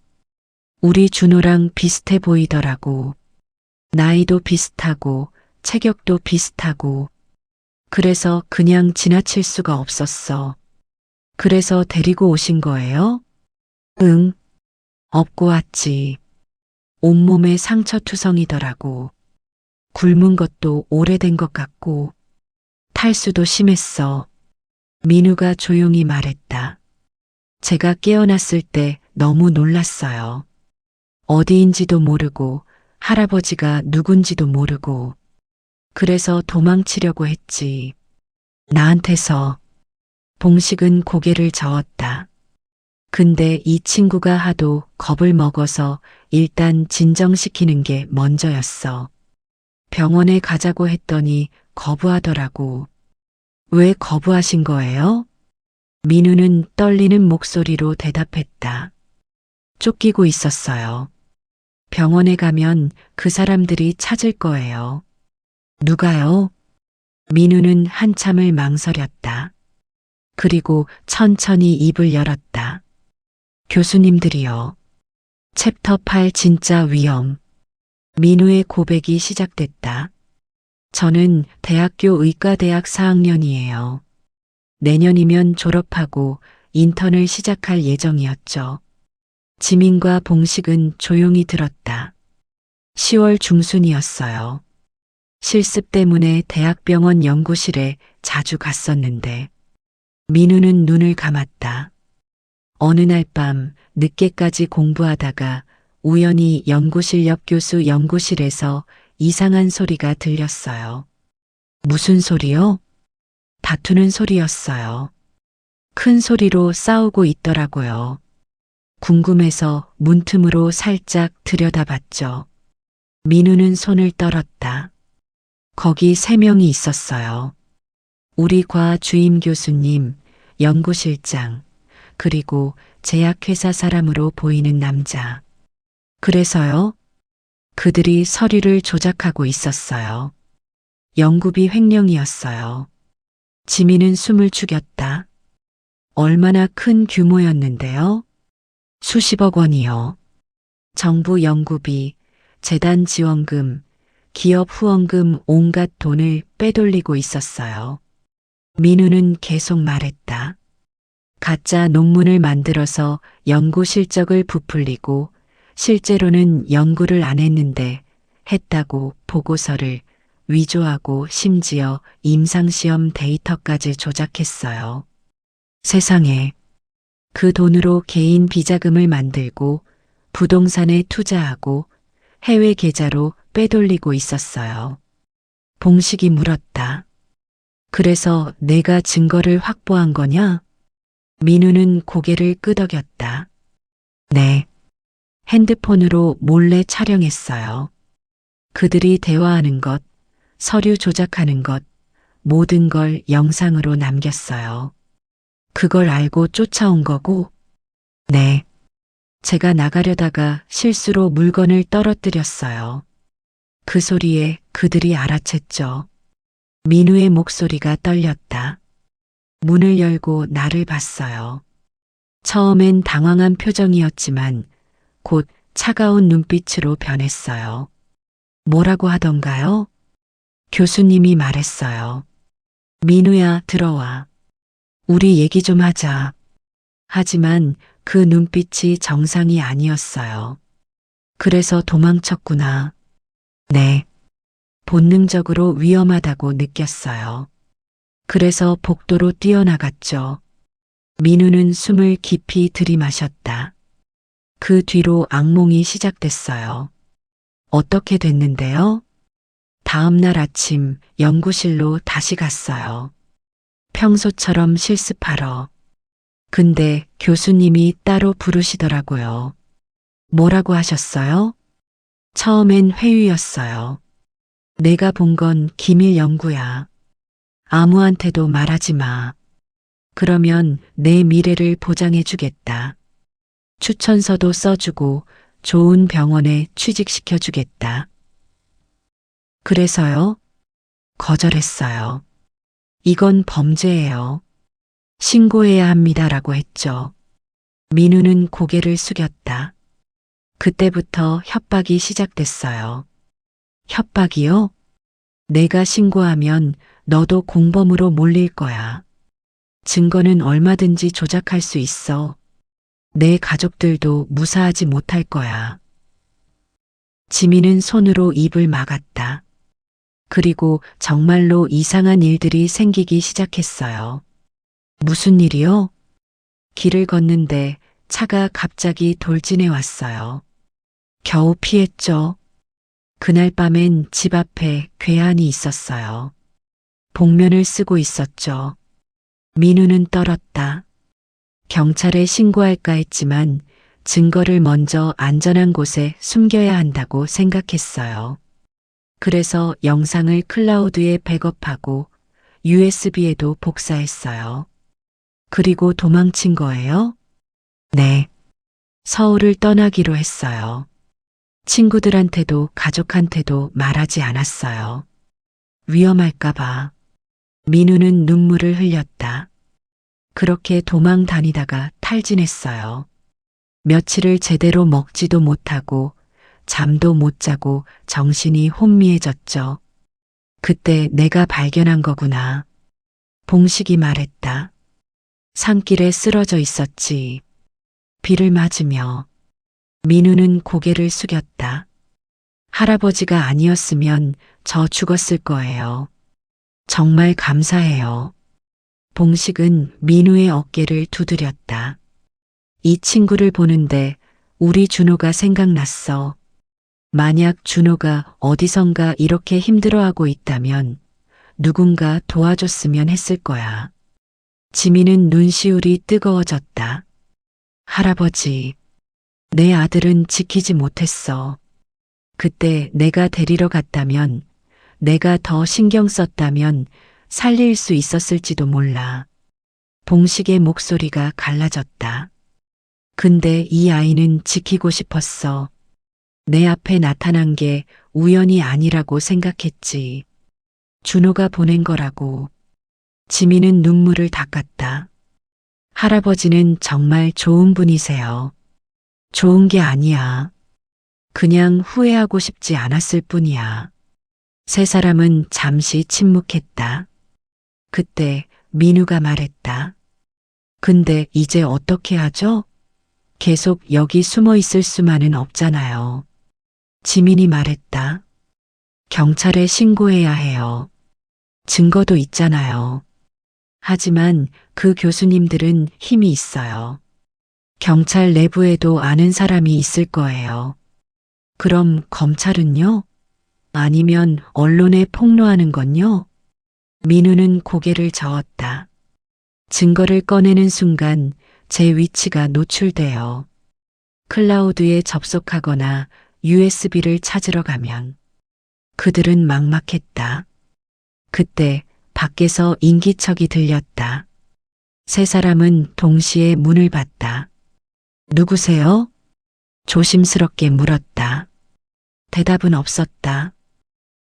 우리 준호랑 비슷해 보이더라고. 나이도 비슷하고 체격도 비슷하고. 그래서 그냥 지나칠 수가 없었어. 그래서 데리고 오신 거예요? 응. 업고 왔지. 온몸에 상처투성이더라고. 굶은 것도 오래된 것 같고. 탈수도 심했어. 민우가 조용히 말했다. 제가 깨어났을 때 너무 놀랐어요. 어디인지도 모르고 할아버지가 누군지도 모르고. 그래서 도망치려고 했지. 나한테서. 봉식은 고개를 저었다. 근데 이 친구가 하도 겁을 먹어서 일단 진정시키는 게 먼저였어. 병원에 가자고 했더니 거부하더라고. 왜 거부하신 거예요? 민우는 떨리는 목소리로 대답했다. 쫓기고 있었어요. 병원에 가면 그 사람들이 찾을 거예요. 누가요? 민우는 한참을 망설였다. 그리고 천천히 입을 열었다. 교수님들이요. 챕터 8 진짜 위험. 민우의 고백이 시작됐다. 저는 대학교 의과대학 4학년이에요. 내년이면 졸업하고 인턴을 시작할 예정이었죠. 지민과 봉식은 조용히 들었다. 10월 중순이었어요. 실습 때문에 대학병원 연구실에 자주 갔었는데 민우는 눈을 감았다. 어느 날 밤 늦게까지 공부하다가 우연히 연구실 옆 교수 연구실에서 이상한 소리가 들렸어요. 무슨 소리요? 다투는 소리였어요. 큰 소리로 싸우고 있더라고요. 궁금해서 문틈으로 살짝 들여다봤죠. 민우는 손을 떨었다. 거기 3명이 있었어요. 우리 과 주임 교수님, 연구실장, 그리고 제약회사 사람으로 보이는 남자. 그래서요? 그들이 서류를 조작하고 있었어요. 연구비 횡령이었어요. 지민은 숨을 죽였다. 얼마나 큰 규모였는데요? 수십억 원이요. 정부 연구비, 재단 지원금, 기업 후원금 온갖 돈을 빼돌리고 있었어요. 민우는 계속 말했다. 가짜 논문을 만들어서 연구 실적을 부풀리고 실제로는 연구를 안 했는데 했다고 보고서를 위조하고 심지어 임상시험 데이터까지 조작했어요. 세상에. 그 돈으로 개인 비자금을 만들고 부동산에 투자하고 해외 계좌로 빼돌리고 있었어요. 봉식이 물었다. 그래서 내가 증거를 확보한 거냐? 민우는 고개를 끄덕였다. 네. 핸드폰으로 몰래 촬영했어요. 그들이 대화하는 것, 서류 조작하는 것, 모든 걸 영상으로 남겼어요. 그걸 알고 쫓아온 거고? 네. 제가 나가려다가 실수로 물건을 떨어뜨렸어요. 그 소리에 그들이 알아챘죠. 민우의 목소리가 떨렸다. 문을 열고 나를 봤어요. 처음엔 당황한 표정이었지만 곧 차가운 눈빛으로 변했어요. 뭐라고 하던가요? 교수님이 말했어요. 민우야, 들어와. 우리 얘기 좀 하자. 하지만 그 눈빛이 정상이 아니었어요. 그래서 도망쳤구나. 네. 본능적으로 위험하다고 느꼈어요. 그래서 복도로 뛰어나갔죠. 민우는 숨을 깊이 들이마셨다. 그 뒤로 악몽이 시작됐어요. 어떻게 됐는데요? 다음 날 아침 연구실로 다시 갔어요. 평소처럼 실습하러. 근데 교수님이 따로 부르시더라고요. 뭐라고 하셨어요? 처음엔 회유였어요. 내가 본 건 기밀 연구야. 아무한테도 말하지 마. 그러면 내 미래를 보장해 주겠다. 추천서도 써주고 좋은 병원에 취직시켜 주겠다. 그래서요? 거절했어요. 이건 범죄예요. 신고해야 합니다라고 했죠. 민우는 고개를 숙였다. 그때부터 협박이 시작됐어요. 협박이요? 내가 신고하면 너도 공범으로 몰릴 거야. 증거는 얼마든지 조작할 수 있어. 내 가족들도 무사하지 못할 거야. 지민은 손으로 입을 막았다. 그리고 정말로 이상한 일들이 생기기 시작했어요. 무슨 일이요? 길을 걷는데 차가 갑자기 돌진해 왔어요. 겨우 피했죠. 그날 밤엔 집 앞에 괴한이 있었어요. 복면을 쓰고 있었죠. 민우는 떨었다. 경찰에 신고할까 했지만 증거를 먼저 안전한 곳에 숨겨야 한다고 생각했어요. 그래서 영상을 클라우드에 백업하고 USB에도 복사했어요. 그리고 도망친 거예요? 네. 서울을 떠나기로 했어요. 친구들한테도 가족한테도 말하지 않았어요. 위험할까봐. 민우는 눈물을 흘렸다. 그렇게 도망 다니다가 탈진했어요. 며칠을 제대로 먹지도 못하고 잠도 못 자고 정신이 혼미해졌죠. 그때 내가 발견한 거구나. 봉식이 말했다. 산길에 쓰러져 있었지. 비를 맞으며. 민우는 고개를 숙였다. 할아버지가 아니었으면 저 죽었을 거예요. 정말 감사해요. 봉식은 민우의 어깨를 두드렸다. 이 친구를 보는데 우리 준호가 생각났어. 만약 준호가 어디선가 이렇게 힘들어하고 있다면 누군가 도와줬으면 했을 거야. 지민은 눈시울이 뜨거워졌다. 할아버지, 내 아들은 지키지 못했어. 그때 내가 데리러 갔다면, 내가 더 신경 썼다면 살릴 수 있었을지도 몰라. 봉식의 목소리가 갈라졌다. 근데 이 아이는 지키고 싶었어. 내 앞에 나타난 게 우연이 아니라고 생각했지. 준호가 보낸 거라고. 지민은 눈물을 닦았다. 할아버지는 정말 좋은 분이세요. 좋은 게 아니야. 그냥 후회하고 싶지 않았을 뿐이야. 세 사람은 잠시 침묵했다. 그때 민우가 말했다. 근데 이제 어떻게 하죠? 계속 여기 숨어 있을 수만은 없잖아요. 지민이 말했다. 경찰에 신고해야 해요. 증거도 있잖아요. 하지만 그 교수님들은 힘이 있어요. 경찰 내부에도 아는 사람이 있을 거예요. 그럼 검찰은요? 아니면 언론에 폭로하는 건요? 민우는 고개를 저었다. 증거를 꺼내는 순간 제 위치가 노출돼요. 클라우드에 접속하거나 USB를 찾으러 가면 그들은 막막했다. 그때 밖에서 인기척이 들렸다. 세 사람은 동시에 문을 봤다. 누구세요? 조심스럽게 물었다. 대답은 없었다.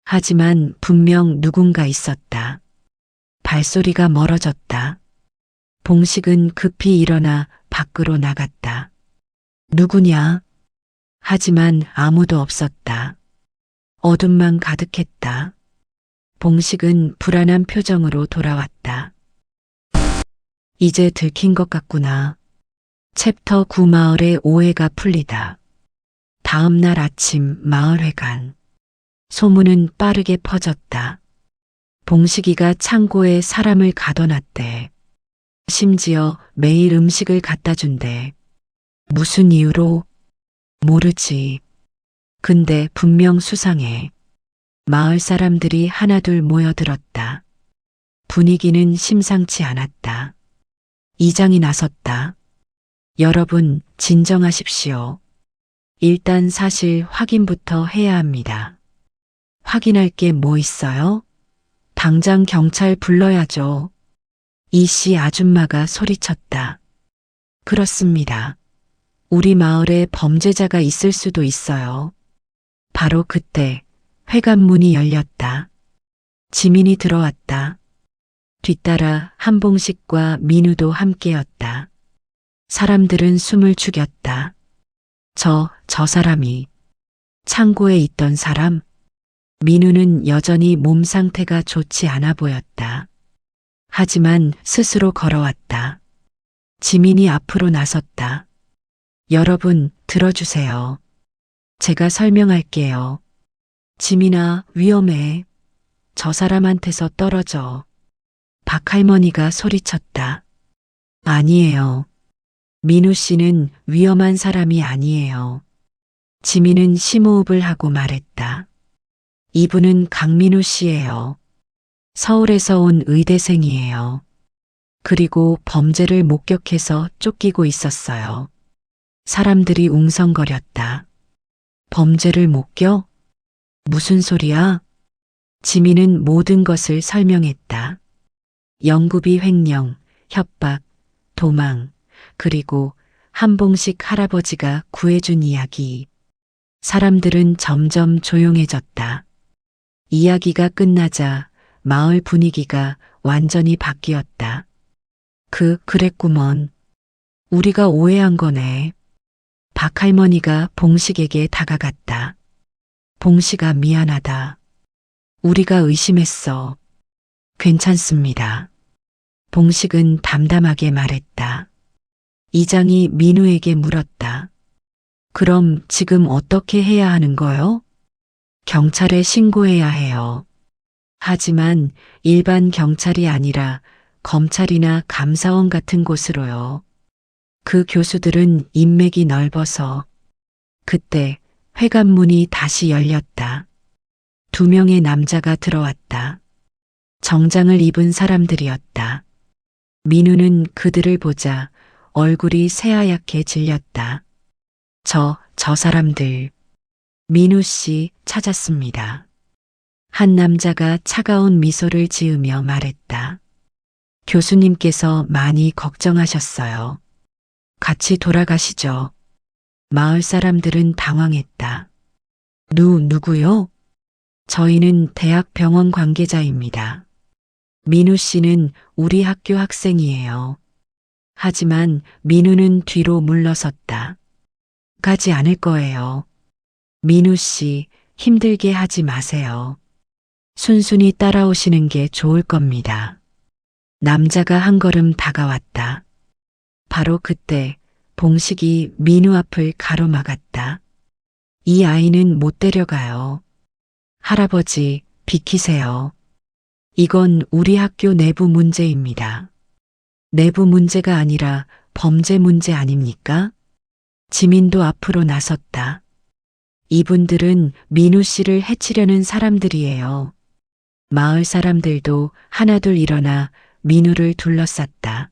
하지만 분명 누군가 있었다. 발소리가 멀어졌다. 봉식은 급히 일어나 밖으로 나갔다. 누구냐? 하지만 아무도 없었다. 어둠만 가득했다. 봉식은 불안한 표정으로 돌아왔다. 이제 들킨 것 같구나. 챕터 9 마을의 오해가 풀리다. 다음 날 아침 마을회관. 소문은 빠르게 퍼졌다. 봉식이가 창고에 사람을 가둬놨대. 심지어 매일 음식을 갖다 준대. 무슨 이유로? 모르지. 근데 분명 수상해. 마을 사람들이 하나둘 모여들었다. 분위기는 심상치 않았다. 이장이 나섰다. 여러분, 진정하십시오. 일단 사실 확인부터 해야 합니다. 확인할 게 뭐 있어요? 당장 경찰 불러야죠. 이씨 아줌마가 소리쳤다. 그렇습니다. 우리 마을에 범죄자가 있을 수도 있어요. 바로 그때 회관문이 열렸다. 지민이 들어왔다. 뒤따라 한봉식과 민우도 함께였다. 사람들은 숨을 죽였다. 저 사람이 창고에 있던 사람? 민우는 여전히 몸 상태가 좋지 않아 보였다. 하지만 스스로 걸어왔다. 지민이 앞으로 나섰다. 여러분, 들어주세요. 제가 설명할게요. 지민아, 위험해. 저 사람한테서 떨어져. 박할머니가 소리쳤다. 아니에요. 민우 씨는 위험한 사람이 아니에요. 지민은 심호흡을 하고 말했다. 이분은 강민우 씨예요. 서울에서 온 의대생이에요. 그리고 범죄를 목격해서 쫓기고 있었어요. 사람들이 웅성거렸다. 범죄를 목격? 무슨 소리야? 지민은 모든 것을 설명했다. 영구비 횡령, 협박, 도망, 그리고 한봉식 할아버지가 구해준 이야기. 사람들은 점점 조용해졌다. 이야기가 끝나자 마을 분위기가 완전히 바뀌었다. 그랬구먼. 우리가 오해한 거네. 박할머니가 봉식에게 다가갔다. 봉식아, 미안하다. 우리가 의심했어. 괜찮습니다. 봉식은 담담하게 말했다. 이장이 민우에게 물었다. 그럼 지금 어떻게 해야 하는 거요? 경찰에 신고해야 해요. 하지만 일반 경찰이 아니라 검찰이나 감사원 같은 곳으로요. 그 교수들은 인맥이 넓어서. 그때 회관문이 다시 열렸다. 2명의 남자가 들어왔다. 정장을 입은 사람들이었다. 민우는 그들을 보자 얼굴이 새하얗게 질렸다. 저 사람들. 민우 씨 찾았습니다. 한 남자가 차가운 미소를 지으며 말했다. 교수님께서 많이 걱정하셨어요. 같이 돌아가시죠. 마을 사람들은 당황했다. 누구요? 저희는 대학병원 관계자입니다. 민우 씨는 우리 학교 학생이에요. 하지만 민우는 뒤로 물러섰다. 가지 않을 거예요. 민우 씨, 힘들게 하지 마세요. 순순히 따라오시는 게 좋을 겁니다. 남자가 한 걸음 다가왔다. 바로 그때 봉식이 민우 앞을 가로막았다. 이 아이는 못 데려가요. 할아버지, 비키세요. 이건 우리 학교 내부 문제입니다. 내부 문제가 아니라 범죄 문제 아닙니까? 지민도 앞으로 나섰다. 이분들은 민우 씨를 해치려는 사람들이에요. 마을 사람들도 하나둘 일어나 민우를 둘러쌌다.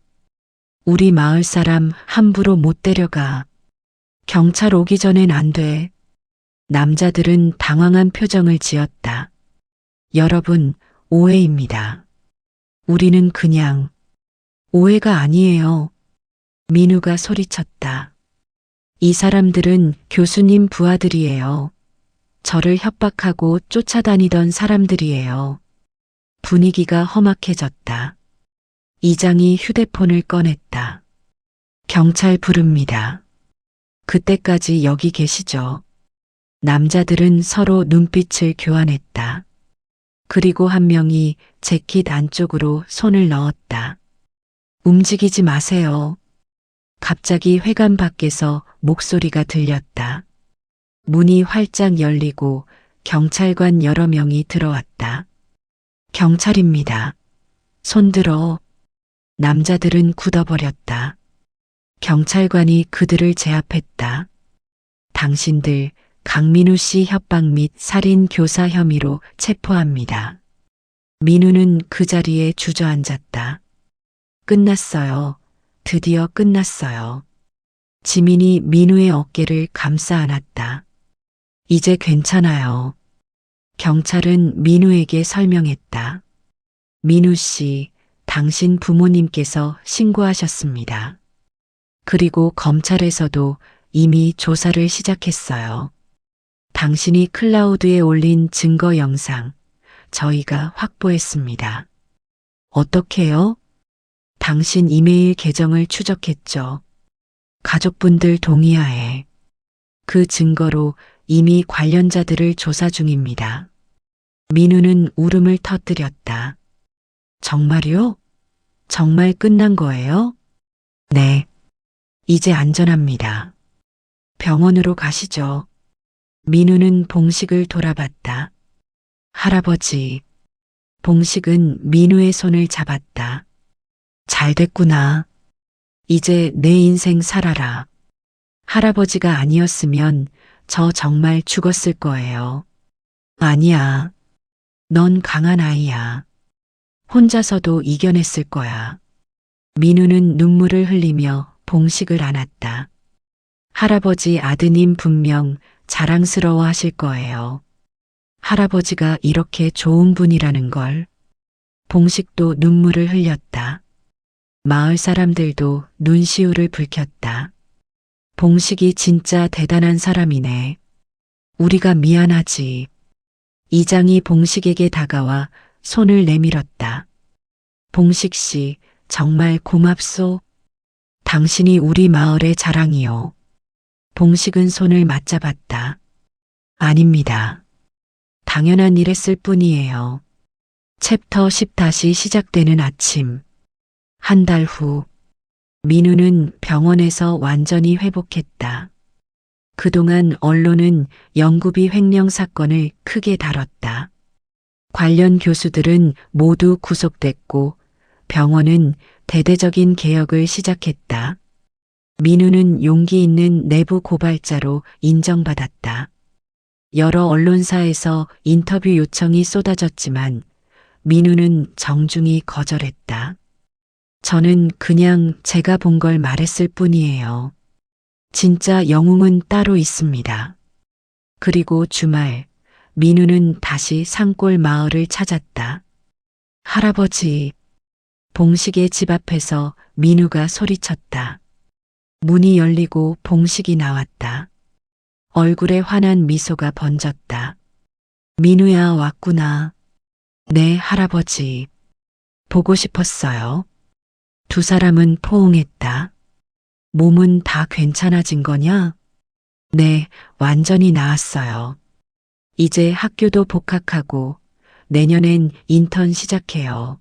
우리 마을 사람 함부로 못 데려가. 경찰 오기 전엔 안 돼. 남자들은 당황한 표정을 지었다. 여러분, 오해입니다. 우리는 그냥. 오해가 아니에요. 민우가 소리쳤다. 이 사람들은 교수님 부하들이에요. 저를 협박하고 쫓아다니던 사람들이에요. 분위기가 험악해졌다. 이장이 휴대폰을 꺼냈다. 경찰 부릅니다. 그때까지 여기 계시죠? 남자들은 서로 눈빛을 교환했다. 그리고 한 명이 재킷 안쪽으로 손을 넣었다. 움직이지 마세요. 갑자기 회관 밖에서 목소리가 들렸다. 문이 활짝 열리고 경찰관 여러 명이 들어왔다. 경찰입니다. 손들어. 남자들은 굳어버렸다. 경찰관이 그들을 제압했다. 당신들 강민우 씨 협박 및 살인 교사 혐의로 체포합니다. 민우는 그 자리에 주저앉았다. 끝났어요. 드디어 끝났어요. 지민이 민우의 어깨를 감싸 안았다. 이제 괜찮아요. 경찰은 민우에게 설명했다. 민우 씨, 당신 부모님께서 신고하셨습니다. 그리고 검찰에서도 이미 조사를 시작했어요. 당신이 클라우드에 올린 증거 영상, 저희가 확보했습니다. 어떻게요? 당신 이메일 계정을 추적했죠. 가족분들 동의하에. 그 증거로 이미 관련자들을 조사 중입니다. 민우는 울음을 터뜨렸다. 정말요? 정말 끝난 거예요? 네. 이제 안전합니다. 병원으로 가시죠. 민우는 봉식을 돌아봤다. 할아버지. 봉식은 민우의 손을 잡았다. 잘 됐구나. 이제 내 인생 살아라. 할아버지가 아니었으면 저 정말 죽었을 거예요. 아니야. 넌 강한 아이야. 혼자서도 이겨냈을 거야. 민우는 눈물을 흘리며 봉식을 안았다. 할아버지 아드님 분명 자랑스러워 하실 거예요. 할아버지가 이렇게 좋은 분이라는 걸. 봉식도 눈물을 흘렸다. 마을 사람들도 눈시울을 붉혔다. 봉식이 진짜 대단한 사람이네. 우리가 미안하지. 이장이 봉식에게 다가와 손을 내밀었다. 봉식 씨, 정말 고맙소. 당신이 우리 마을의 자랑이요. 봉식은 손을 맞잡았다. 아닙니다. 당연한 일했을 뿐이에요. 챕터 10 다시 시작되는 아침. 한 달 후, 민우는 병원에서 완전히 회복했다. 그동안 언론은 영구비 횡령 사건을 크게 다뤘다. 관련 교수들은 모두 구속됐고 병원은 대대적인 개혁을 시작했다. 민우는 용기 있는 내부 고발자로 인정받았다. 여러 언론사에서 인터뷰 요청이 쏟아졌지만 민우는 정중히 거절했다. 저는 그냥 제가 본 걸 말했을 뿐이에요. 진짜 영웅은 따로 있습니다. 그리고 주말, 민우는 다시 산골 마을을 찾았다. 할아버지, 봉식의 집 앞에서 민우가 소리쳤다. 문이 열리고 봉식이 나왔다. 얼굴에 환한 미소가 번졌다. 민우야, 왔구나. 네, 할아버지. 보고 싶었어요. 두 사람은 포옹했다. 몸은 다 괜찮아진 거냐? 네, 완전히 나았어요. 이제 학교도 복학하고 내년엔 인턴 시작해요.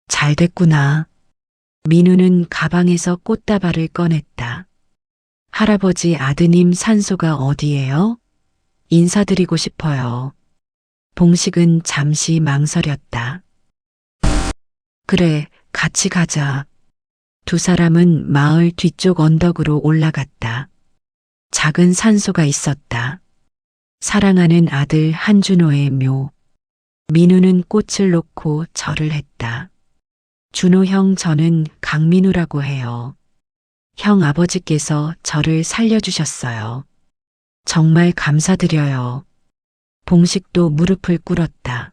잘 됐구나. 민우는 가방에서 꽃다발을 꺼냈다. 할아버지, 아드님 산소가 어디예요? 인사드리고 싶어요. 봉식은 잠시 망설였다. 그래, 같이 가자. 두 사람은 마을 뒤쪽 언덕으로 올라갔다. 작은 산소가 있었다. 사랑하는 아들 한준호의 묘. 민우는 꽃을 놓고 절을 했다. 준호 형, 저는 강민우라고 해요. 형 아버지께서 저를 살려주셨어요. 정말 감사드려요. 봉식도 무릎을 꿇었다.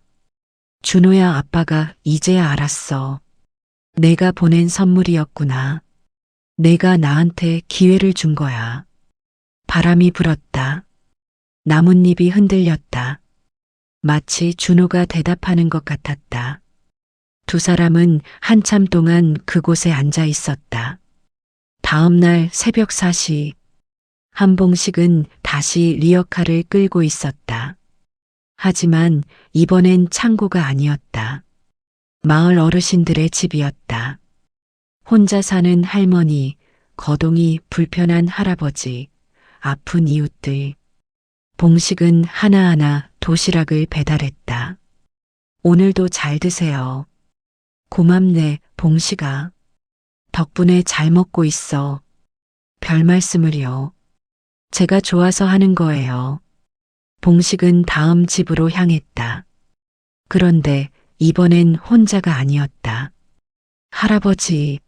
준호야, 아빠가 이제야 알았어. 내가 보낸 선물이었구나. 내가 나한테 기회를 준 거야. 바람이 불었다. 나뭇잎이 흔들렸다. 마치 준호가 대답하는 것 같았다. 두 사람은 한참 동안 그곳에 앉아 있었다. 다음 날 새벽 4시, 한봉식은 다시 리어카를 끌고 있었다. 하지만 이번엔 창고가 아니었다. 마을 어르신들의 집이었다. 혼자 사는 할머니, 거동이 불편한 할아버지, 아픈 이웃들. 봉식은 하나하나 도시락을 배달했다. 오늘도 잘 드세요. 고맙네, 봉식아. 덕분에 잘 먹고 있어. 별 말씀을요. 제가 좋아서 하는 거예요. 봉식은 다음 집으로 향했다. 그런데 이번엔 혼자가 아니었다. 할아버지,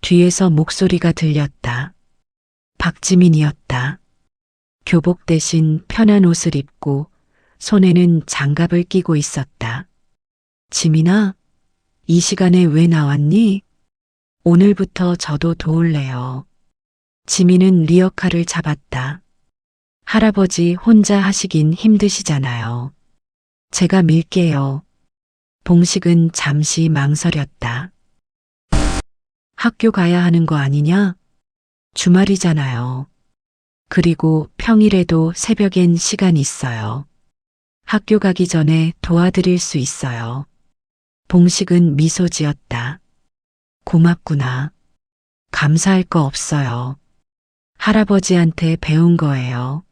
뒤에서 목소리가 들렸다. 박지민이었다. 교복 대신 편한 옷을 입고 손에는 장갑을 끼고 있었다. 지민아, 이 시간에 왜 나왔니? 오늘부터 저도 도울래요. 지민은 리어카를 잡았다. 할아버지 혼자 하시긴 힘드시잖아요. 제가 밀게요. 봉식은 잠시 망설였다. 학교 가야 하는 거 아니냐? 주말이잖아요. 그리고 평일에도 새벽엔 시간 있어요. 학교 가기 전에 도와드릴 수 있어요. 봉식은 미소 지었다. 고맙구나. 감사할 거 없어요. 할아버지한테 배운 거예요.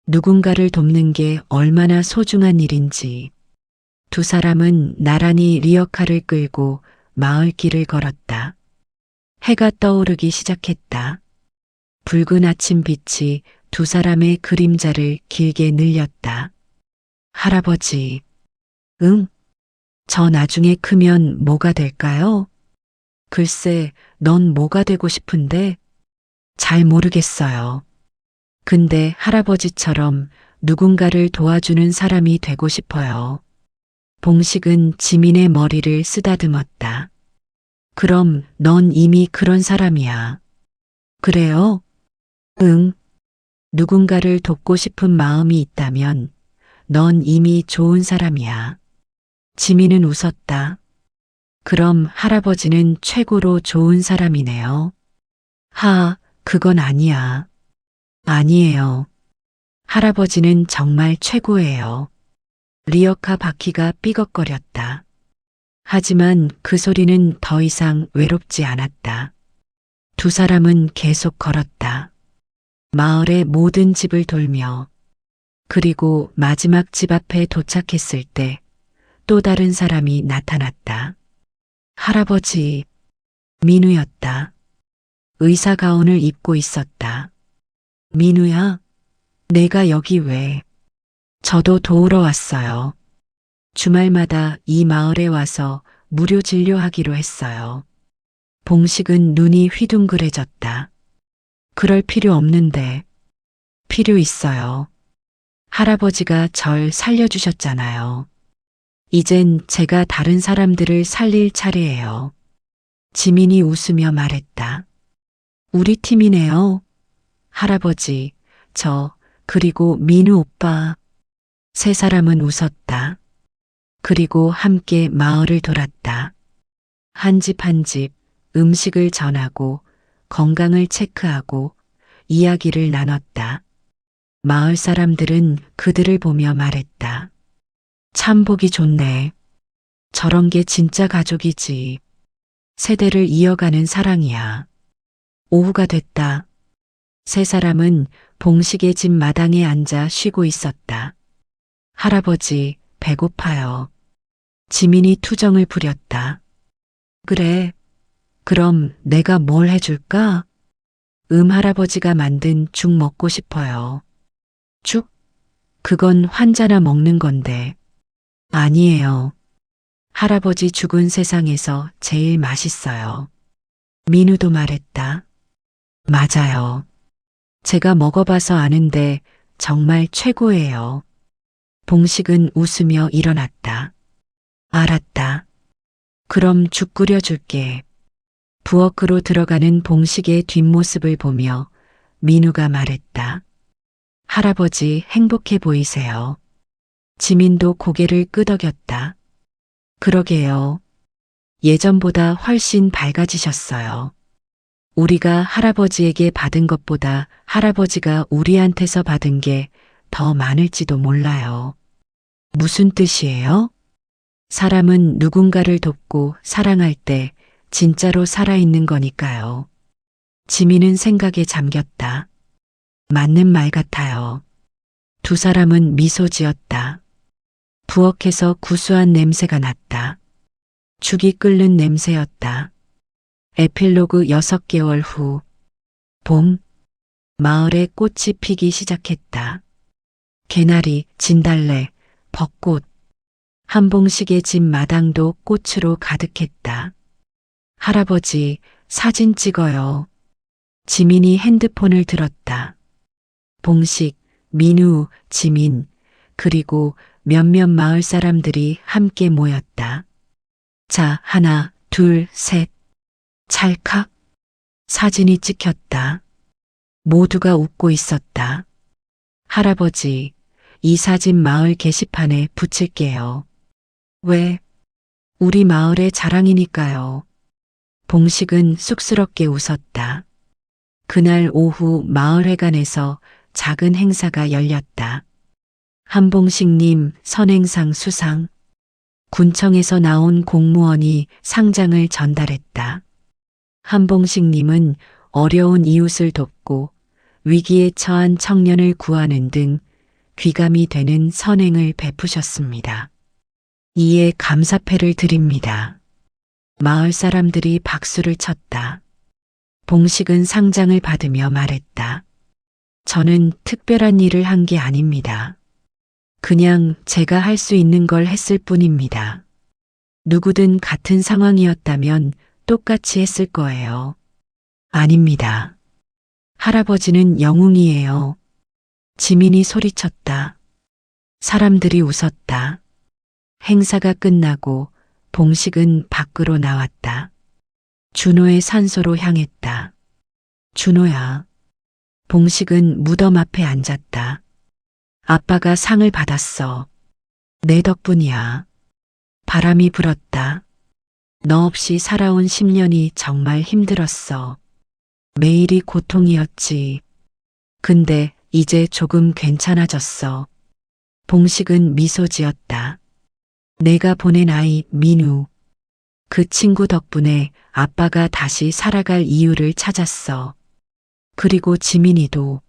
누군가를 돕는 게 얼마나 소중한 일인지. 두 사람은 나란히 리어카를 끌고 마을길을 걸었다. 해가 떠오르기 시작했다. 붉은 아침빛이 두 사람의 그림자를 길게 늘렸다. 할아버지, 응? 저 나중에 크면 뭐가 될까요? 글쎄, 넌 뭐가 되고 싶은데? 잘 모르겠어요. 근데 할아버지처럼 누군가를 도와주는 사람이 되고 싶어요. 봉식은 지민의 머리를 쓰다듬었다. 그럼 넌 이미 그런 사람이야. 그래요? 응. 누군가를 돕고 싶은 마음이 있다면 넌 이미 좋은 사람이야. 지민은 웃었다. 그럼 할아버지는 최고로 좋은 사람이네요. 그건 아니야. 아니에요. 할아버지는 정말 최고예요. 리어카 바퀴가 삐걱거렸다. 하지만 그 소리는 더 이상 외롭지 않았다. 두 사람은 계속 걸었다. 마을의 모든 집을 돌며 그리고 마지막 집 앞에 도착했을 때 또 다른 사람이 나타났다. 할아버지, 민우였다. 의사 가운을 입고 있었다. 민우야, 내가 여기 왜? 저도 도우러 왔어요. 주말마다 이 마을에 와서 무료 진료하기로 했어요. 봉식은 눈이 휘둥그레졌다. 그럴 필요 없는데. 필요 있어요. 할아버지가 절 살려주셨잖아요. 이젠 제가 다른 사람들을 살릴 차례예요. 지민이 웃으며 말했다. 우리 팀이네요. 할아버지, 그리고 민우 오빠. 세 사람은 웃었다. 그리고 함께 마을을 돌았다. 한 집 한 집 음식을 전하고 건강을 체크하고 이야기를 나눴다. 마을 사람들은 그들을 보며 말했다. 참 보기 좋네. 저런 게 진짜 가족이지. 세대를 이어가는 사랑이야. 오후가 됐다. 세 사람은 봉식의 집 마당에 앉아 쉬고 있었다. 할아버지, 배고파요. 지민이 투정을 부렸다. 그래. 그럼 내가 뭘 해줄까? 할아버지가 만든 죽 먹고 싶어요. 죽? 그건 환자나 먹는 건데. 아니에요. 할아버지 죽은 세상에서 제일 맛있어요. 민우도 말했다. 맞아요. 제가 먹어봐서 아는데 정말 최고예요. 봉식은 웃으며 일어났다. 알았다. 그럼 죽 끓여줄게. 부엌으로 들어가는 봉식의 뒷모습을 보며 민우가 말했다. 할아버지 행복해 보이세요. 지민도 고개를 끄덕였다. 그러게요. 예전보다 훨씬 밝아지셨어요. 우리가 할아버지에게 받은 것보다 할아버지가 우리한테서 받은 게 더 많을지도 몰라요. 무슨 뜻이에요? 사람은 누군가를 돕고 사랑할 때 진짜로 살아있는 거니까요. 지민은 생각에 잠겼다. 맞는 말 같아요. 두 사람은 미소 지었다. 부엌에서 구수한 냄새가 났다. 죽이 끓는 냄새였다. 에필로그 6개월 후. 봄. 마을에 꽃이 피기 시작했다. 개나리, 진달래, 벚꽃. 한봉식의 집 마당도 꽃으로 가득했다. 할아버지, 사진 찍어요. 지민이 핸드폰을 들었다. 봉식, 민우, 지민, 그리고 몇몇 마을 사람들이 함께 모였다. 자, 하나, 둘, 셋. 찰칵. 사진이 찍혔다. 모두가 웃고 있었다. 할아버지, 이 사진 마을 게시판에 붙일게요. 왜? 우리 마을의 자랑이니까요. 봉식은 쑥스럽게 웃었다. 그날 오후 마을회관에서 작은 행사가 열렸다. 한봉식님 선행상 수상. 군청에서 나온 공무원이 상장을 전달했다. 한봉식님은 어려운 이웃을 돕고 위기에 처한 청년을 구하는 등 귀감이 되는 선행을 베푸셨습니다. 이에 감사패를 드립니다. 마을 사람들이 박수를 쳤다. 봉식은 상장을 받으며 말했다. 저는 특별한 일을 한 게 아닙니다. 그냥 제가 할 수 있는 걸 했을 뿐입니다. 누구든 같은 상황이었다면 똑같이 했을 거예요. 아닙니다. 할아버지는 영웅이에요. 지민이 소리쳤다. 사람들이 웃었다. 행사가 끝나고 봉식은 밖으로 나왔다. 준호의 산소로 향했다. 준호야. 봉식은 무덤 앞에 앉았다. 아빠가 상을 받았어. 내 덕분이야. 바람이 불었다. 너 없이 살아온 10년이 정말 힘들었어. 매일이 고통이었지. 근데 이제 조금 괜찮아졌어. 봉식은 미소 지었다. 내가 보낸 아이 민우. 그 친구 덕분에 아빠가 다시 살아갈 이유를 찾았어. 그리고 지민이도.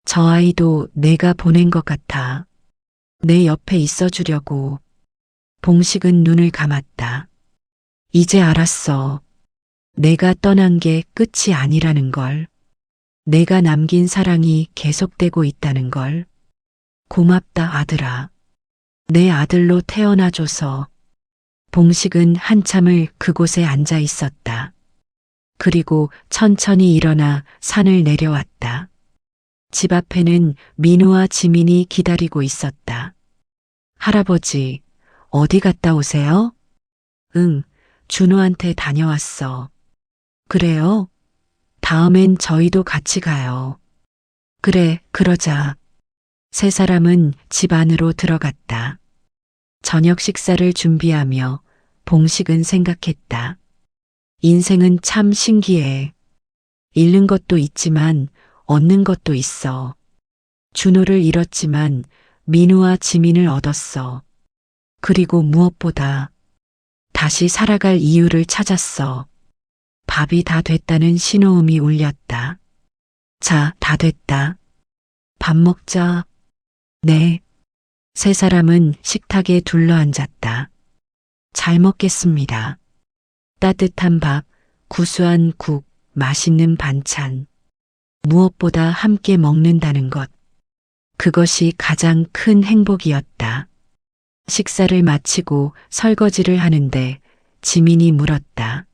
저 아이도 내가 보낸 것 같아. 내 옆에 있어 주려고. 봉식은 눈을 감았다. 이제 알았어. 내가 떠난 게 끝이 아니라는 걸. 내가 남긴 사랑이 계속되고 있다는 걸. 고맙다, 아들아. 내 아들로 태어나줘서. 봉식은 한참을 그곳에 앉아 있었다. 그리고 천천히 일어나 산을 내려왔다. 집 앞에는 민우와 지민이 기다리고 있었다. 할아버지, 어디 갔다 오세요? 응, 준호한테 다녀왔어. 그래요? 다음엔 저희도 같이 가요. 그래, 그러자. 세 사람은 집 안으로 들어갔다. 저녁 식사를 준비하며 봉식은 생각했다. 인생은 참 신기해. 잃는 것도 있지만 얻는 것도 있어. 준호를 잃었지만 민우와 지민을 얻었어. 그리고 무엇보다 다시 살아갈 이유를 찾았어. 밥이 다 됐다는 신호음이 울렸다. 자, 다 됐다. 밥 먹자. 네. 세 사람은 식탁에 둘러앉았다. 잘 먹겠습니다. 따뜻한 밥, 구수한 국, 맛있는 반찬. 무엇보다 함께 먹는다는 것. 그것이 가장 큰 행복이었다. 식사를 마치고 설거지를 하는데 지민이 물었다.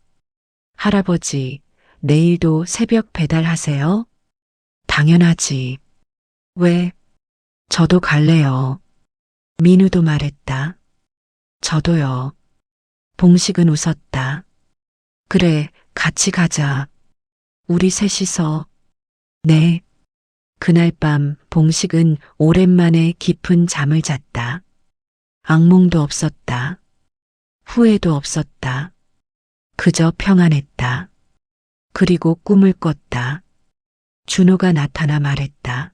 할아버지, 내일도 새벽 배달하세요? 당연하지. 왜? 저도 갈래요. 민우도 말했다. 저도요. 봉식은 웃었다. 그래, 같이 가자. 우리 셋이서. 네. 그날 밤 봉식은 오랜만에 깊은 잠을 잤다. 악몽도 없었다. 후회도 없었다. 그저 평안했다. 그리고 꿈을 꿨다. 준호가 나타나 말했다.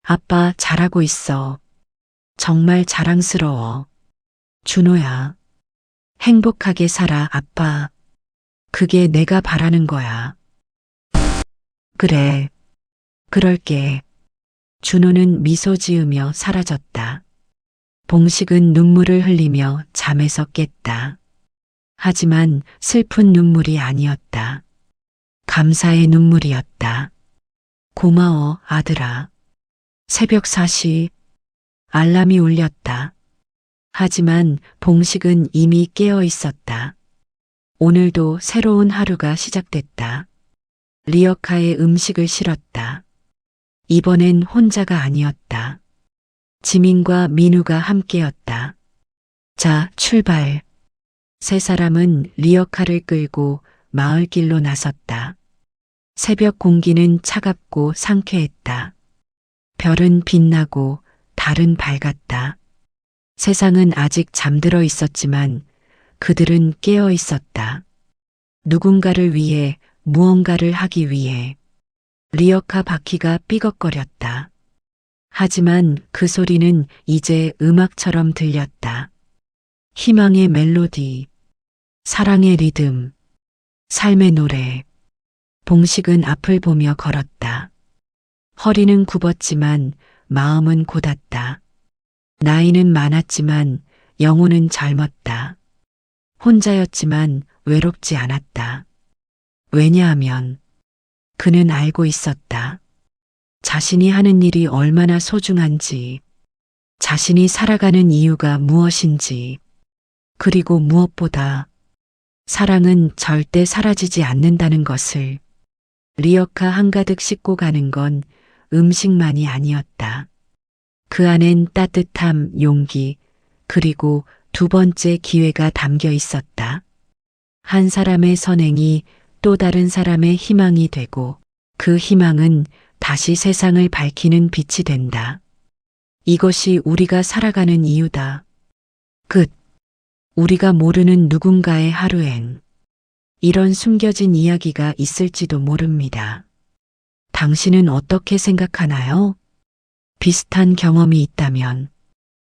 아빠 잘하고 있어. 정말 자랑스러워. 준호야. 행복하게 살아, 아빠. 그게 내가 바라는 거야. 그래. 그럴게. 준호는 미소 지으며 사라졌다. 봉식은 눈물을 흘리며 잠에서 깼다. 하지만 슬픈 눈물이 아니었다. 감사의 눈물이었다. 고마워, 아들아. 새벽 4시 알람이 울렸다. 하지만 봉식은 이미 깨어 있었다. 오늘도 새로운 하루가 시작됐다. 리어카에 음식을 실었다. 이번엔 혼자가 아니었다. 지민과 민우가 함께였다. 자, 출발. 세 사람은 리어카를 끌고 마을길로 나섰다. 새벽 공기는 차갑고 상쾌했다. 별은 빛나고 달은 밝았다. 세상은 아직 잠들어 있었지만 그들은 깨어 있었다. 누군가를 위해 무언가를 하기 위해. 리어카 바퀴가 삐걱거렸다. 하지만 그 소리는 이제 음악처럼 들렸다. 희망의 멜로디, 사랑의 리듬, 삶의 노래. 봉식은 앞을 보며 걸었다. 허리는 굽었지만 마음은 곧았다. 나이는 많았지만 영혼은 젊었다. 혼자였지만 외롭지 않았다. 왜냐하면 그는 알고 있었다. 자신이 하는 일이 얼마나 소중한지, 자신이 살아가는 이유가 무엇인지, 그리고 무엇보다 사랑은 절대 사라지지 않는다는 것을. 리어카 한가득 싣고 가는 건 음식만이 아니었다. 그 안엔 따뜻함, 용기, 그리고 두 번째 기회가 담겨 있었다. 한 사람의 선행이 또 다른 사람의 희망이 되고 그 희망은 다시 세상을 밝히는 빛이 된다. 이것이 우리가 살아가는 이유다. 끝. 우리가 모르는 누군가의 하루엔 이런 숨겨진 이야기가 있을지도 모릅니다. 당신은 어떻게 생각하나요? 비슷한 경험이 있다면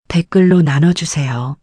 댓글로 나눠주세요.